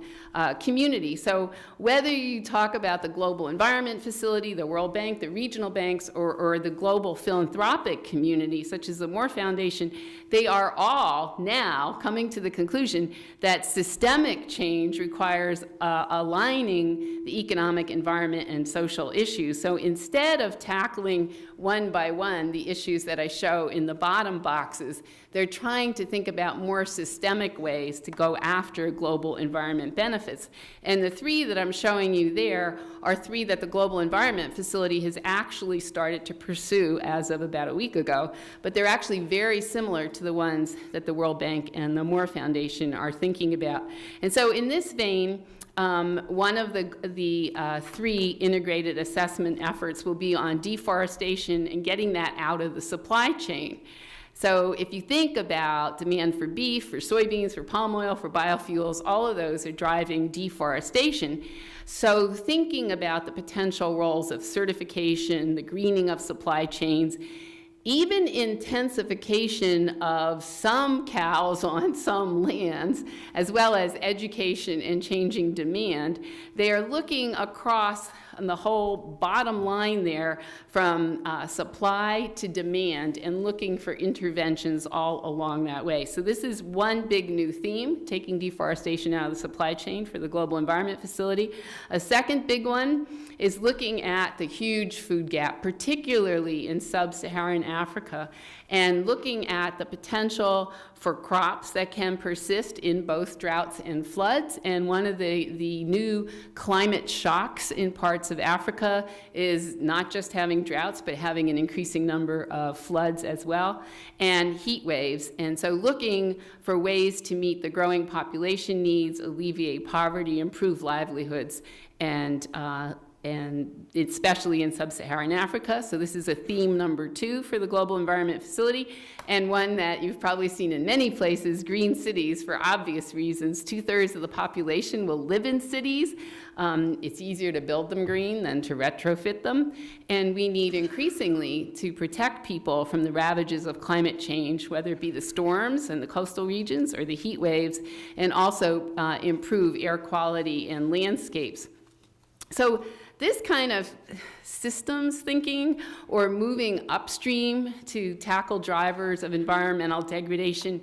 community. So whether you talk about the Global Environment Facility, the World Bank, the regional banks, or the global philanthropic community, such as the Moore Foundation, they are all now coming to the conclusion that systemic change requires aligning the economic, environment, and social issues. So instead of tackling one by one the issues that I show in the bottom boxes, they're trying to think about more systemic ways to go after global environment benefits. And the three that I'm showing you there are three that the Global Environment Facility has actually started to pursue as of about a week ago, but they're actually very similar to the ones that the World Bank and the Moore Foundation are thinking about. And so in this vein, one of the three integrated assessment efforts will be on deforestation and getting that out of the supply chain. So if you think about demand for beef, for soybeans, for palm oil, for biofuels, all of those are driving deforestation. So thinking about the potential roles of certification, the greening of supply chains, even intensification of some cows on some lands, as well as education and changing demand, they are looking across the whole bottom line there from supply to demand and looking for interventions all along that way. So this is one big new theme, taking deforestation out of the supply chain for the Global Environment Facility. A second big one is looking at the huge food gap, particularly in sub-Saharan Africa, and looking at the potential for crops that can persist in both droughts and floods. And one of the new climate shocks in parts of Africa is not just having droughts, but having an increasing number of floods as well, and heat waves. And so looking for ways to meet the growing population needs, alleviate poverty, improve livelihoods, and especially in sub-Saharan Africa. So this is a theme number 2 for the Global Environment Facility, and one that you've probably seen in many places, green cities, for obvious reasons. 2/3 of the population will live in cities. It's easier to build them green than to retrofit them, and we need increasingly to protect people from the ravages of climate change, whether it be the storms in the coastal regions or the heat waves, and also improve air quality and landscapes. So this kind of systems thinking, or moving upstream to tackle drivers of environmental degradation,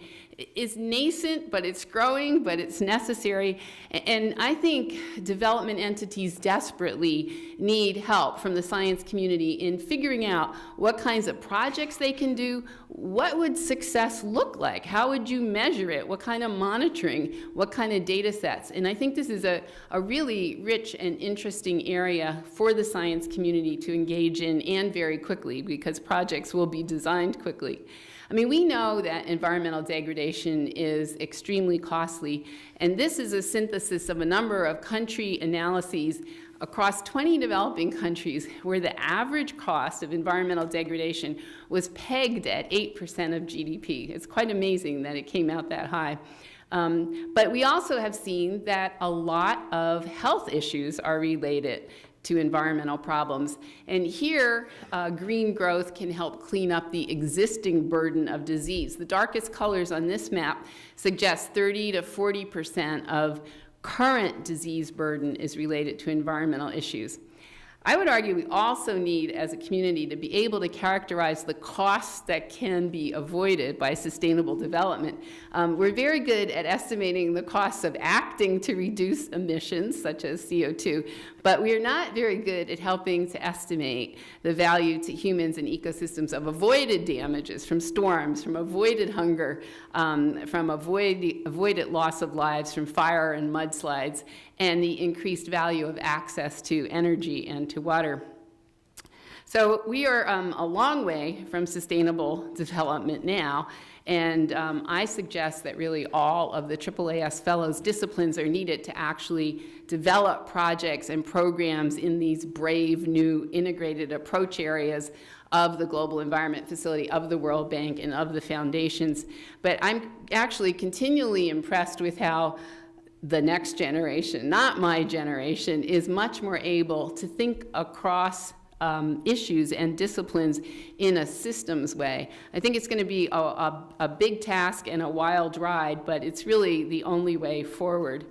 is nascent, but it's growing, but it's necessary. And I think development entities desperately need help from the science community in figuring out what kinds of projects they can do. What would success look like? How would you measure it? What kind of monitoring? What kind of data sets? And I think this is a really rich and interesting area for the science community to engage in, and very quickly, because projects will be designed quickly. I mean, we know that environmental degradation is extremely costly, and this is a synthesis of a number of country analyses across 20 developing countries where the average cost of environmental degradation was pegged at 8% of GDP. It's quite amazing that it came out that high. But we also have seen that a lot of health issues are related to environmental problems. And here, green growth can help clean up the existing burden of disease. The darkest colors on this map suggest 30 to 40% of current disease burden is related to environmental issues. I would argue we also need, as a community, to be able to characterize the costs that can be avoided by sustainable development. We're very good at estimating the costs of acting to reduce emissions, such as CO2, but we're not very good at helping to estimate the value to humans and ecosystems of avoided damages from storms, from avoided hunger, from avoided loss of lives from fire and mudslides, and the increased value of access to energy and to water. So we are a long way from sustainable development now, and I suggest that really all of the AAAS Fellows disciplines are needed to actually develop projects and programs in these brave new integrated approach areas of the Global Environment Facility, of the World Bank, and of the foundations. But I'm actually continually impressed with how the next generation, not my generation, is much more able to think across issues and disciplines in a systems way. I think it's going to be a big task and a wild ride, but it's really the only way forward.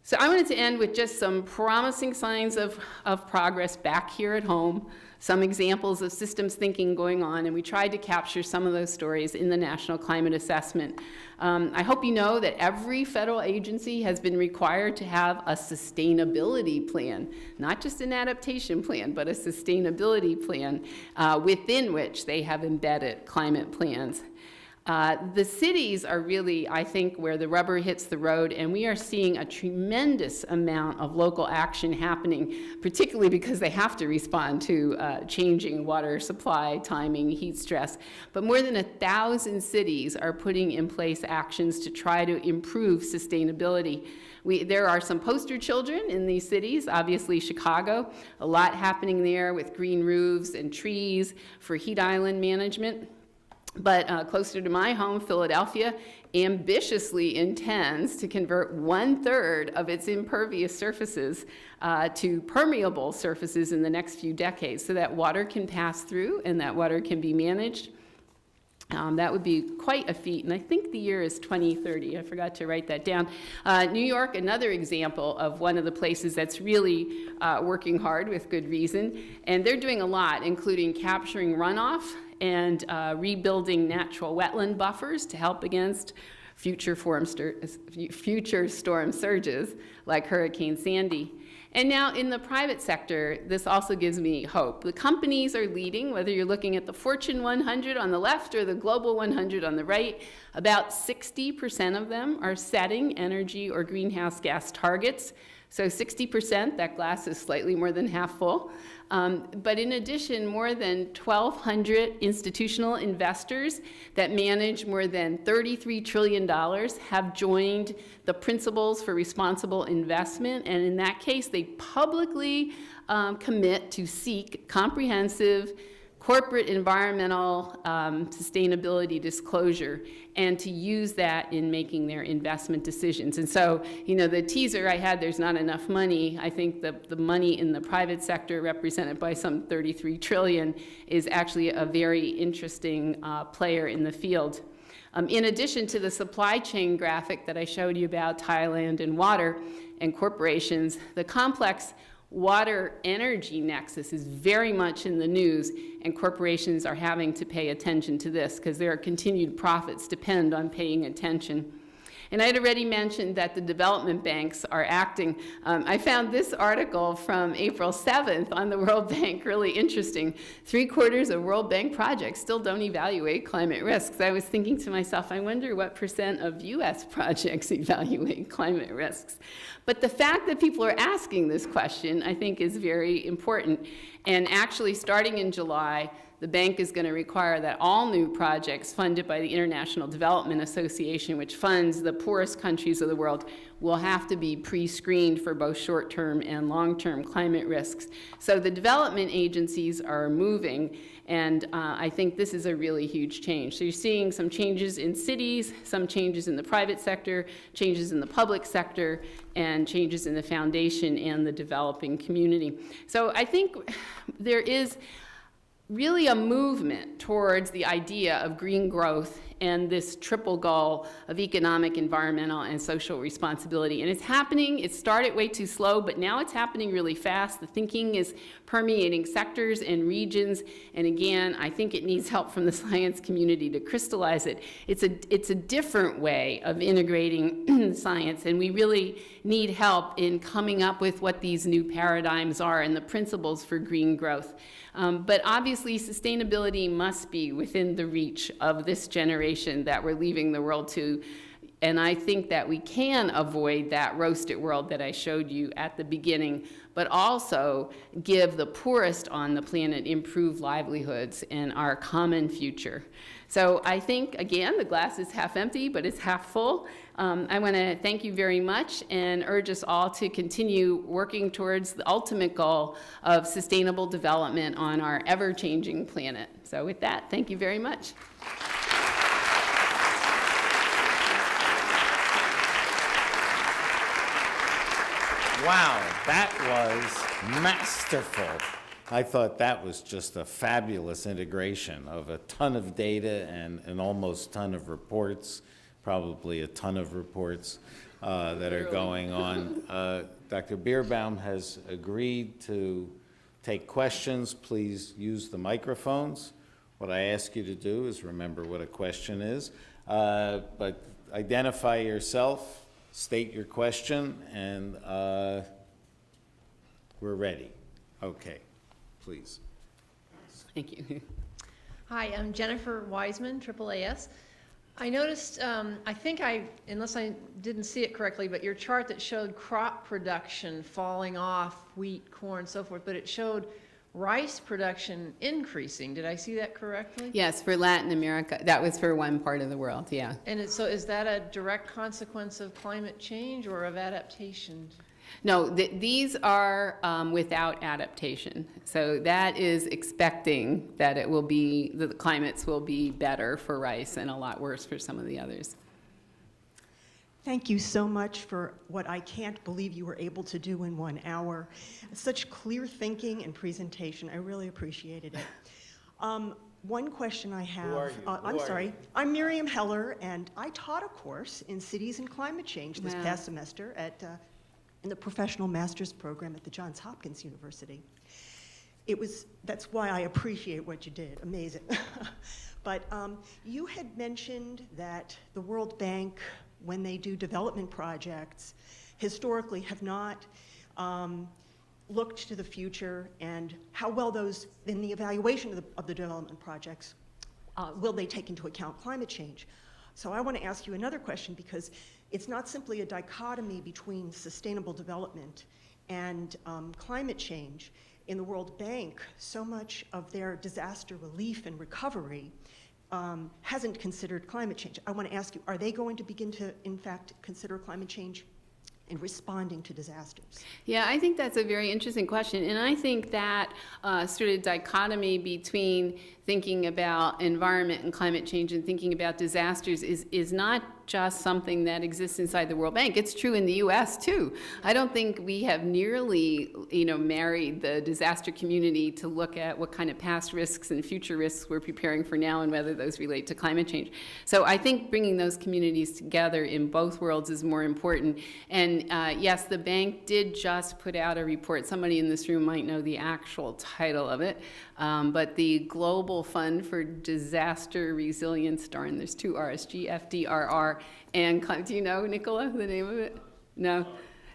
So I wanted to end with just some promising signs of progress back here at home, some examples of systems thinking going on, and we tried to capture some of those stories in the National Climate Assessment. I hope you know that every federal agency has been required to have a sustainability plan, not just an adaptation plan, but a sustainability plan within which they have embedded climate plans. The cities are really, I think, where the rubber hits the road, and we are seeing a tremendous amount of local action happening, particularly because they have to respond to changing water supply, timing, heat stress. But more than 1,000 cities are putting in place actions to try to improve sustainability. There are some poster children in these cities, obviously Chicago, a lot happening there with green roofs and trees for heat island management. But closer to my home, Philadelphia ambitiously intends to convert 1/3 of its impervious surfaces to permeable surfaces in the next few decades so that water can pass through and that water can be managed. That would be quite a feat, and I think the year is 2030. I forgot to write that down. New York, another example of one of the places that's really working hard with good reason, and they're doing a lot, including capturing runoff and rebuilding natural wetland buffers to help against future storm surges like Hurricane Sandy. And now in the private sector, this also gives me hope. The companies are leading, whether you're looking at the Fortune 100 on the left or the Global 100 on the right. About 60% of them are setting energy or greenhouse gas targets. So 60%, that glass is slightly more than half full. But in addition, more than 1,200 institutional investors that manage more than $33 trillion have joined the Principles for Responsible Investment. And in that case, they publicly commit to seek comprehensive corporate environmental sustainability disclosure and to use that in making their investment decisions. And so, you know, the teaser I had, there's not enough money. I think the money in the private sector, represented by some 33 trillion, is actually a very interesting player in the field. In addition to the supply chain graphic that I showed you about Thailand and water and corporations, the complex water energy nexus is very much in the news, and corporations are having to pay attention to this because their continued profits depend on paying attention. And I had already mentioned that the development banks are acting. I found this article from April 7th on the World Bank really interesting. 3/4 of World Bank projects still don't evaluate climate risks. I was thinking to myself, I wonder what % of US projects evaluate climate risks. But the fact that people are asking this question, I think, is very important. And actually, starting in July, the bank is going to require that all new projects funded by the International Development Association, which funds the poorest countries of the world, will have to be pre-screened for both short-term and long-term climate risks. So the development agencies are moving, and I think this is a really huge change. So you're seeing some changes in cities, some changes in the private sector, changes in the public sector, and changes in the foundation and the developing community. So I think there is really a movement towards the idea of green growth and this triple goal of economic, environmental, and social responsibility. And it's happening. It started way too slow, but now it's happening really fast. The thinking is permeating sectors and regions. And again, I think it needs help from the science community to crystallize it. It's a different way of integrating science, and we really need help in coming up with what these new paradigms are and the principles for green growth. But obviously, sustainability must be within the reach of this generation that we're leaving the world to. And I think that we can avoid that roasted world that I showed you at the beginning, but also give the poorest on the planet improved livelihoods and our common future. So I think, again, the glass is half empty, but it's half full. I want to thank you very much and urge us all to continue working towards the ultimate goal of sustainable development on our ever-changing planet. So with that, thank you very much. Wow, that was masterful. I thought that was just a fabulous integration of a ton of data and an almost ton of reports, probably a ton of reports that are going on. Dr. Bierbaum has agreed to take questions. Please use the microphones. What I ask you to do is remember what a question is, but identify yourself, state your question, and we're ready. Okay, please. Thank you. Hi, I'm Jennifer Wiseman, AAAS. I noticed, unless I didn't see it correctly, but your chart that showed crop production falling off, wheat, corn, so forth, but it showed rice production increasing. Did I see that correctly? Yes, for Latin America. That was for one part of the world, yeah. And so is that a direct consequence of climate change or of adaptation? No, these are without adaptation. So that is expecting that it will be, that the climates will be better for rice and a lot worse for some of the others. Thank you so much for what I can't believe you were able to do in 1 hour. Such clear thinking and presentation. I really appreciated it. One question I have. Who are you? I'm Miriam Heller, and I taught a course in cities and climate change this past semester at in the professional master's program at the Johns Hopkins University. That's why I appreciate what you did. Amazing. But you had mentioned that the World Bank, when they do development projects, historically have not looked to the future and how well those, in the evaluation of the development projects, will they take into account climate change? So I want to ask you another question, because it's not simply a dichotomy between sustainable development and climate change. In the World Bank, so much of their disaster relief and recovery hasn't considered climate change. I want to ask you, are they going to begin to, in fact, consider climate change in responding to disasters? Yeah, I think that's a very interesting question. And I think that sort of dichotomy between thinking about environment and climate change and thinking about disasters is not just something that exists inside the World Bank. It's true in the U.S. too. I don't think we have nearly, married the disaster community to look at what kind of past risks and future risks we're preparing for now and whether those relate to climate change. So I think bringing those communities together in both worlds is more important. And yes, the bank did just put out a report. Somebody in this room might know the actual title of it. But the Global Fund for Disaster Resilience, darn, there's two R's, GFDRR, and do you know, Nicola, the name of it? No?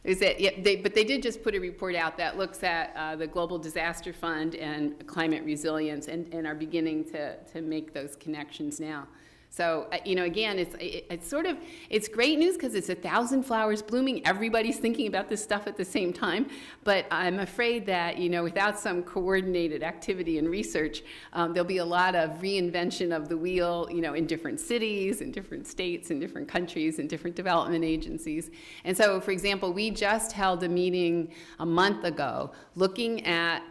Is that, yeah, but they did just put a report out that looks at the Global Disaster Fund and climate resilience and are beginning to make those connections now. So, again, it's great news because it's 1,000 flowers blooming. Everybody's thinking about this stuff at the same time. But I'm afraid that, without some coordinated activity and research, there'll be a lot of reinvention of the wheel, in different cities, in different states, in different countries, in different development agencies. And so, for example, we just held a meeting a month ago looking at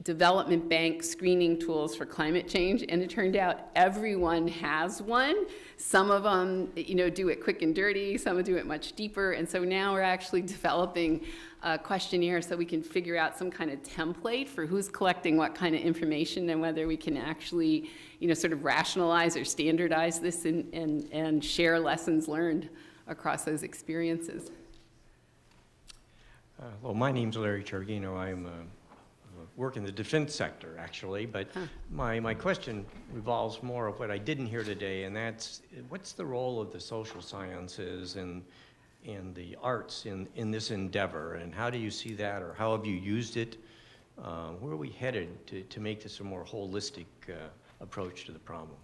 development bank screening tools for climate change, and it turned out everyone has one. Some of them, do it quick and dirty, some do it much deeper, and so now we're actually developing a questionnaire so we can figure out some kind of template for who's collecting what kind of information and whether we can actually, sort of rationalize or standardize this and share lessons learned across those experiences. Well, my name's Larry Targhino. I'm work in the defense sector, actually, but my question revolves more of what I didn't hear today, and that's what's the role of the social sciences and the arts in this endeavor, and how do you see that, or how have you used it? Where are we headed to make this a more holistic approach to the problem?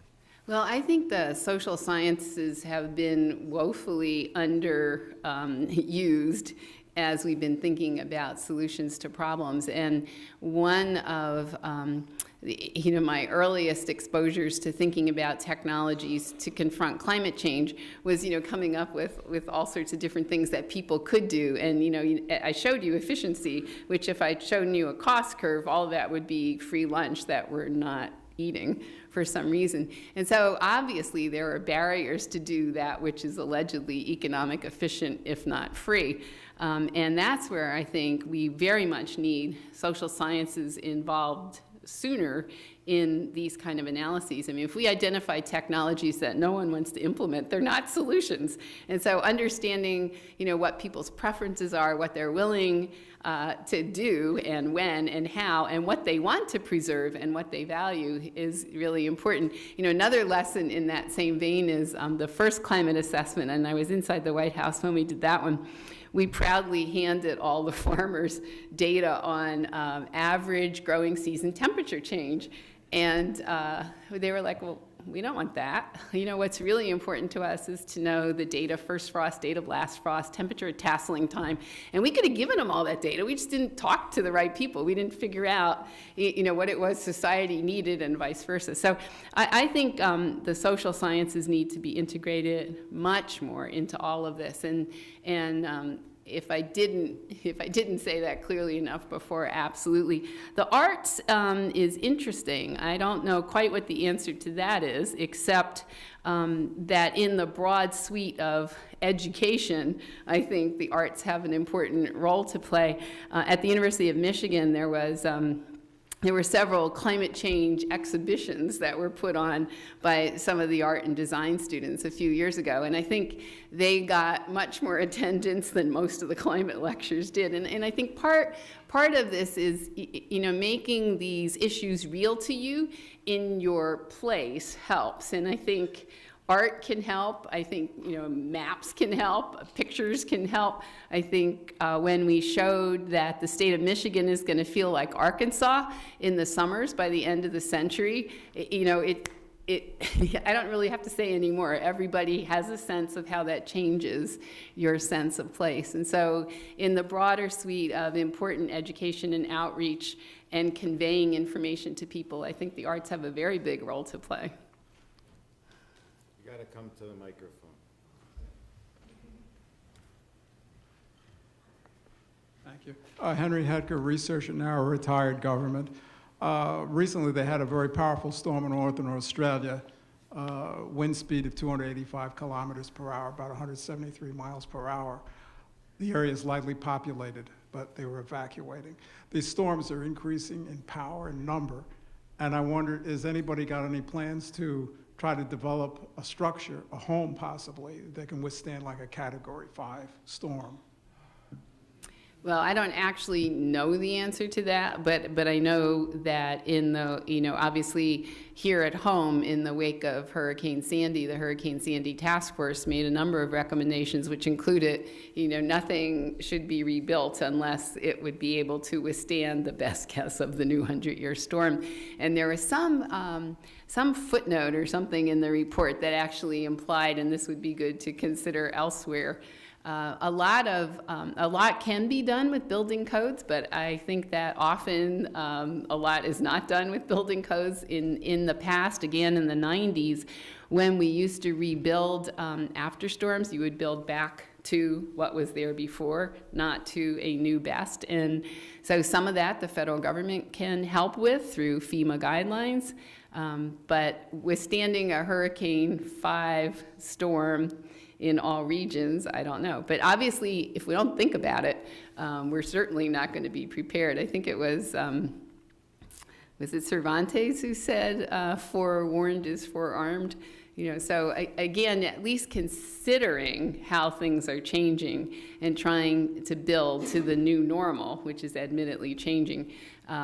Well, I think the social sciences have been woefully underused as we've been thinking about solutions to problems. And one of my earliest exposures to thinking about technologies to confront climate change was coming up with all sorts of different things that people could do. And I showed you efficiency, which if I'd shown you a cost curve, all of that would be free lunch that we're not eating for some reason. And so obviously there are barriers to do that which is allegedly economic efficient, if not free. And that's where I think we very much need social sciences involved sooner in these kind of analyses. I mean, if we identify technologies that no one wants to implement, they're not solutions. And so understanding, what people's preferences are, what they're willing to do, and when and how, and what they want to preserve and what they value is really important. Another lesson in that same vein is the first climate assessment, and I was inside the White House when we did that one. We proudly handed all the farmers data on average growing season temperature change. And they were like, well, we don't want that. What's really important to us is to know the date of first frost, date of last frost, temperature at tasseling time. And we could have given them all that data. We just didn't talk to the right people. We didn't figure out, what it was society needed and vice versa. So I think the social sciences need to be integrated much more into all of this. And if I didn't say that clearly enough before, absolutely. The arts is interesting. I don't know quite what the answer to that is, except that in the broad suite of education, I think the arts have an important role to play. At the University of Michigan, there were several climate change exhibitions that were put on by some of the art and design students a few years ago, and I think they got much more attendance than most of the climate lectures did. And I think part of this is, making these issues real to you in your place helps, and I think art can help. I think, maps can help, pictures can help. I think when we showed that the state of Michigan is going to feel like Arkansas in the summers by the end of the century, I don't really have to say anymore. Everybody has a sense of how that changes your sense of place. And so in the broader suite of important education and outreach and conveying information to people, I think the arts have a very big role to play. You got to come to the microphone. Thank you. Henry Hedger, researcher, now a retired government. Recently, they had a very powerful storm in northern Australia, wind speed of 285 kilometers per hour, about 173 miles per hour. The area is lightly populated, but they were evacuating. These storms are increasing in power and number, and I wonder, has anybody got any plans to try to develop a structure, a home possibly, that can withstand like a Category 5 storm? Well, I don't actually know the answer to that, but I know that in the, obviously here at home in the wake of Hurricane Sandy, the Hurricane Sandy Task Force made a number of recommendations which included, nothing should be rebuilt unless it would be able to withstand the best guess of the new 100-year storm. And there was some footnote or something in the report that actually implied, and this would be good to consider elsewhere, a lot can be done with building codes, but I think that often a lot is not done with building codes. In the past, again in the 90s, when we used to rebuild after storms, you would build back to what was there before, not to a new best. And so some of that the federal government can help with through FEMA guidelines, but withstanding a Hurricane 5 storm in all regions, I don't know. But obviously, if we don't think about it, we're certainly not going to be prepared. I think it was it Cervantes who said, forewarned is forearmed? So again, at least considering how things are changing and trying to build to the new normal, which is admittedly changing,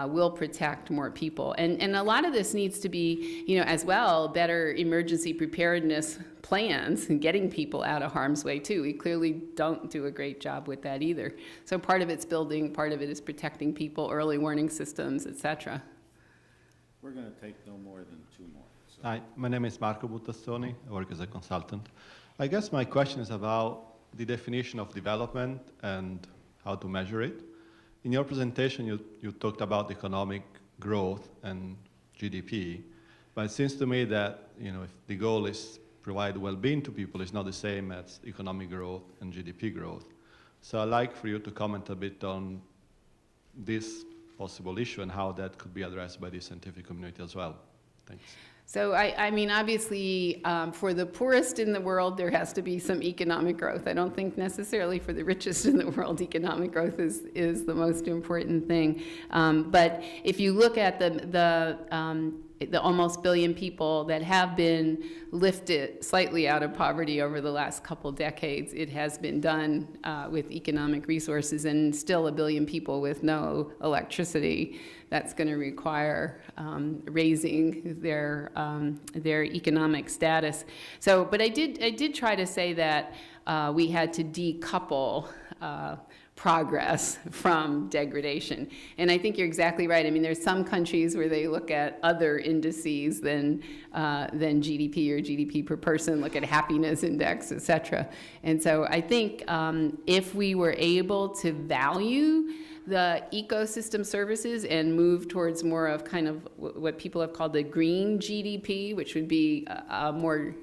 will protect more people. And a lot of this needs to be, as well, better emergency preparedness plans and getting people out of harm's way too. We clearly don't do a great job with that either. So part of it's building, part of it is protecting people, early warning systems, etc. We're going to take no more than 2 more. So. Hi, my name is Marco Buttassoni. I work as a consultant. I guess my question is about the definition of development and how to measure it. In your presentation, you talked about economic growth and GDP, but it seems to me that if the goal is provide well-being to people, it's not the same as economic growth and GDP growth. So I'd like for you to comment a bit on this possible issue and how that could be addressed by the scientific community as well. Thanks. So I mean, obviously, for the poorest in the world, there has to be some economic growth. I don't think necessarily for the richest in the world, economic growth is the most important thing. But if you look at the almost billion people that have been lifted slightly out of poverty over the last couple decades, it has been done with economic resources, and still a billion people with no electricity. That's going to require raising their economic status. So, but I did try to say that we had to decouple progress from degradation. And I think you're exactly right. I mean, there's some countries where they look at other indices than GDP or GDP per person, look at happiness index, et cetera. And so I think if we were able to value the ecosystem services and move towards more of kind of what people have called the green GDP, which would be a more,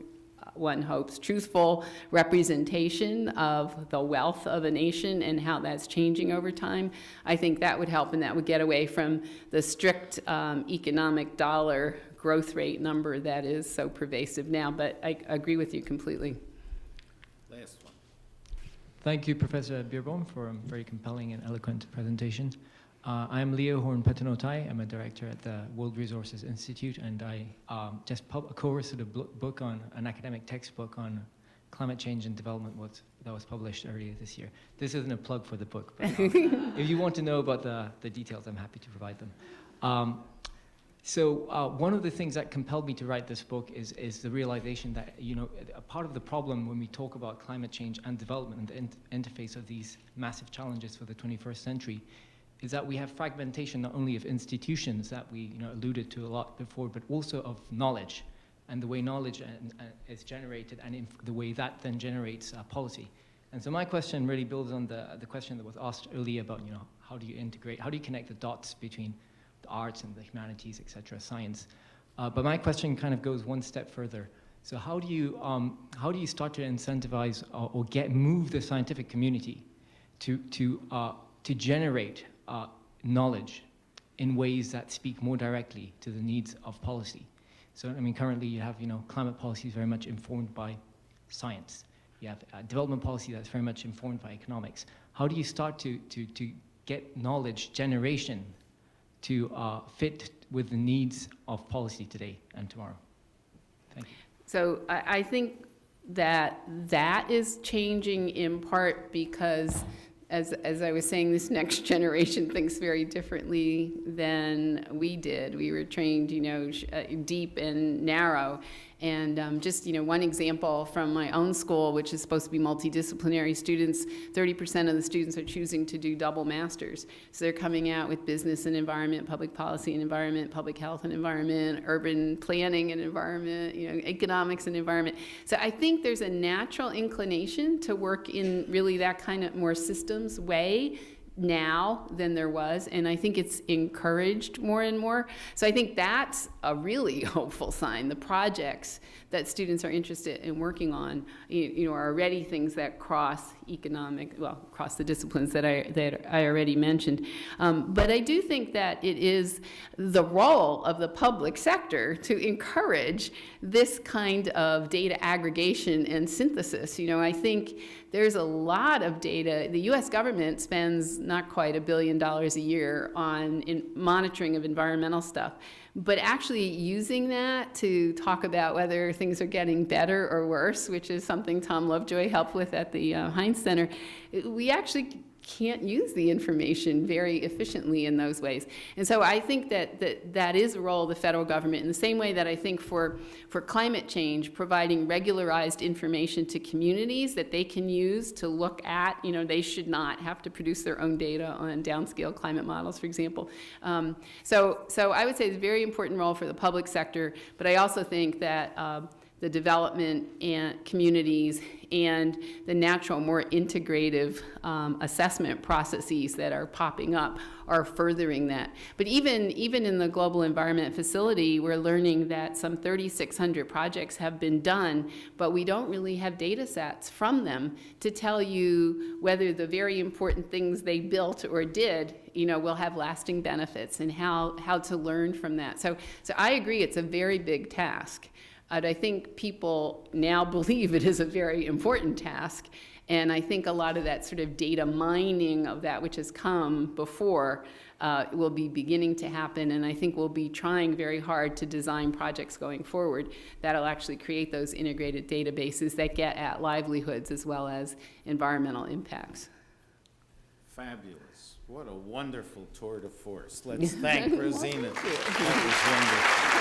one hopes, truthful representation of the wealth of a nation and how that's changing over time, I think that would help, and that would get away from the strict economic dollar growth rate number that is so pervasive now. But I agree with you completely. Last one. Thank you, Professor Bierbaum, for a very compelling and eloquent presentation. I'm Leo Horn-Petanotai. I'm a director at the World Resources Institute, and I just co-authored a book on an academic textbook on climate change and development that was published earlier this year. This isn't a plug for the book, but if you want to know about the details, I'm happy to provide them. So one of the things that compelled me to write this book is the realization that, a part of the problem when we talk about climate change and development and the interface of these massive challenges for the 21st century is that we have fragmentation not only of institutions that we alluded to a lot before, but also of knowledge and the way knowledge is generated and the way that then generates policy. And so my question really builds on the question that was asked earlier about how do you integrate, how do you connect the dots between the arts and the humanities, et cetera, science. But my question kind of goes one step further. So how do you start to incentivize or move the scientific community to generate knowledge in ways that speak more directly to the needs of policy? So I mean, currently you have climate policies very much informed by science. You have development policy that's very much informed by economics. How do you start to get knowledge generation to fit with the needs of policy today and tomorrow? Thank you. So I think that is changing in part because as I was saying, this next generation thinks very differently than we did. We were trained, deep and narrow. And just, one example from my own school, which is supposed to be multidisciplinary students, 30% of the students are choosing to do double masters. So they're coming out with business and environment, public policy and environment, public health and environment, urban planning and environment, economics and environment. So I think there's a natural inclination to work in really that kind of more systems way now than there was, and I think it's encouraged more and more. So I think that's a really hopeful sign. The projects that students are interested in working on, are already things that cross the disciplines that I already mentioned. But I do think that it is the role of the public sector to encourage this kind of data aggregation and synthesis. I think there's a lot of data. The U.S. government spends not quite $1 billion a year on monitoring of environmental stuff. But actually using that to talk about whether things are getting better or worse, which is something Tom Lovejoy helped with at the Heinz Center, we actually can't use the information very efficiently in those ways. And so I think that is a role of the federal government in the same way that I think for climate change, providing regularized information to communities that they can use to look at, they should not have to produce their own data on downscale climate models, for example. So I would say it's a very important role for the public sector, but I also think that the development and communities and the natural, more integrative assessment processes that are popping up are furthering that. But even in the Global Environment Facility, we're learning that some 3,600 projects have been done, but we don't really have data sets from them to tell you whether the very important things they built or did, will have lasting benefits and how to learn from that. So I agree, it's a very big task. I think people now believe it is a very important task, and I think a lot of that sort of data mining of that which has come before will be beginning to happen, and I think we'll be trying very hard to design projects going forward that'll actually create those integrated databases that get at livelihoods as well as environmental impacts. Fabulous. What a wonderful tour de force. Let's thank Rosina. That was wonderful.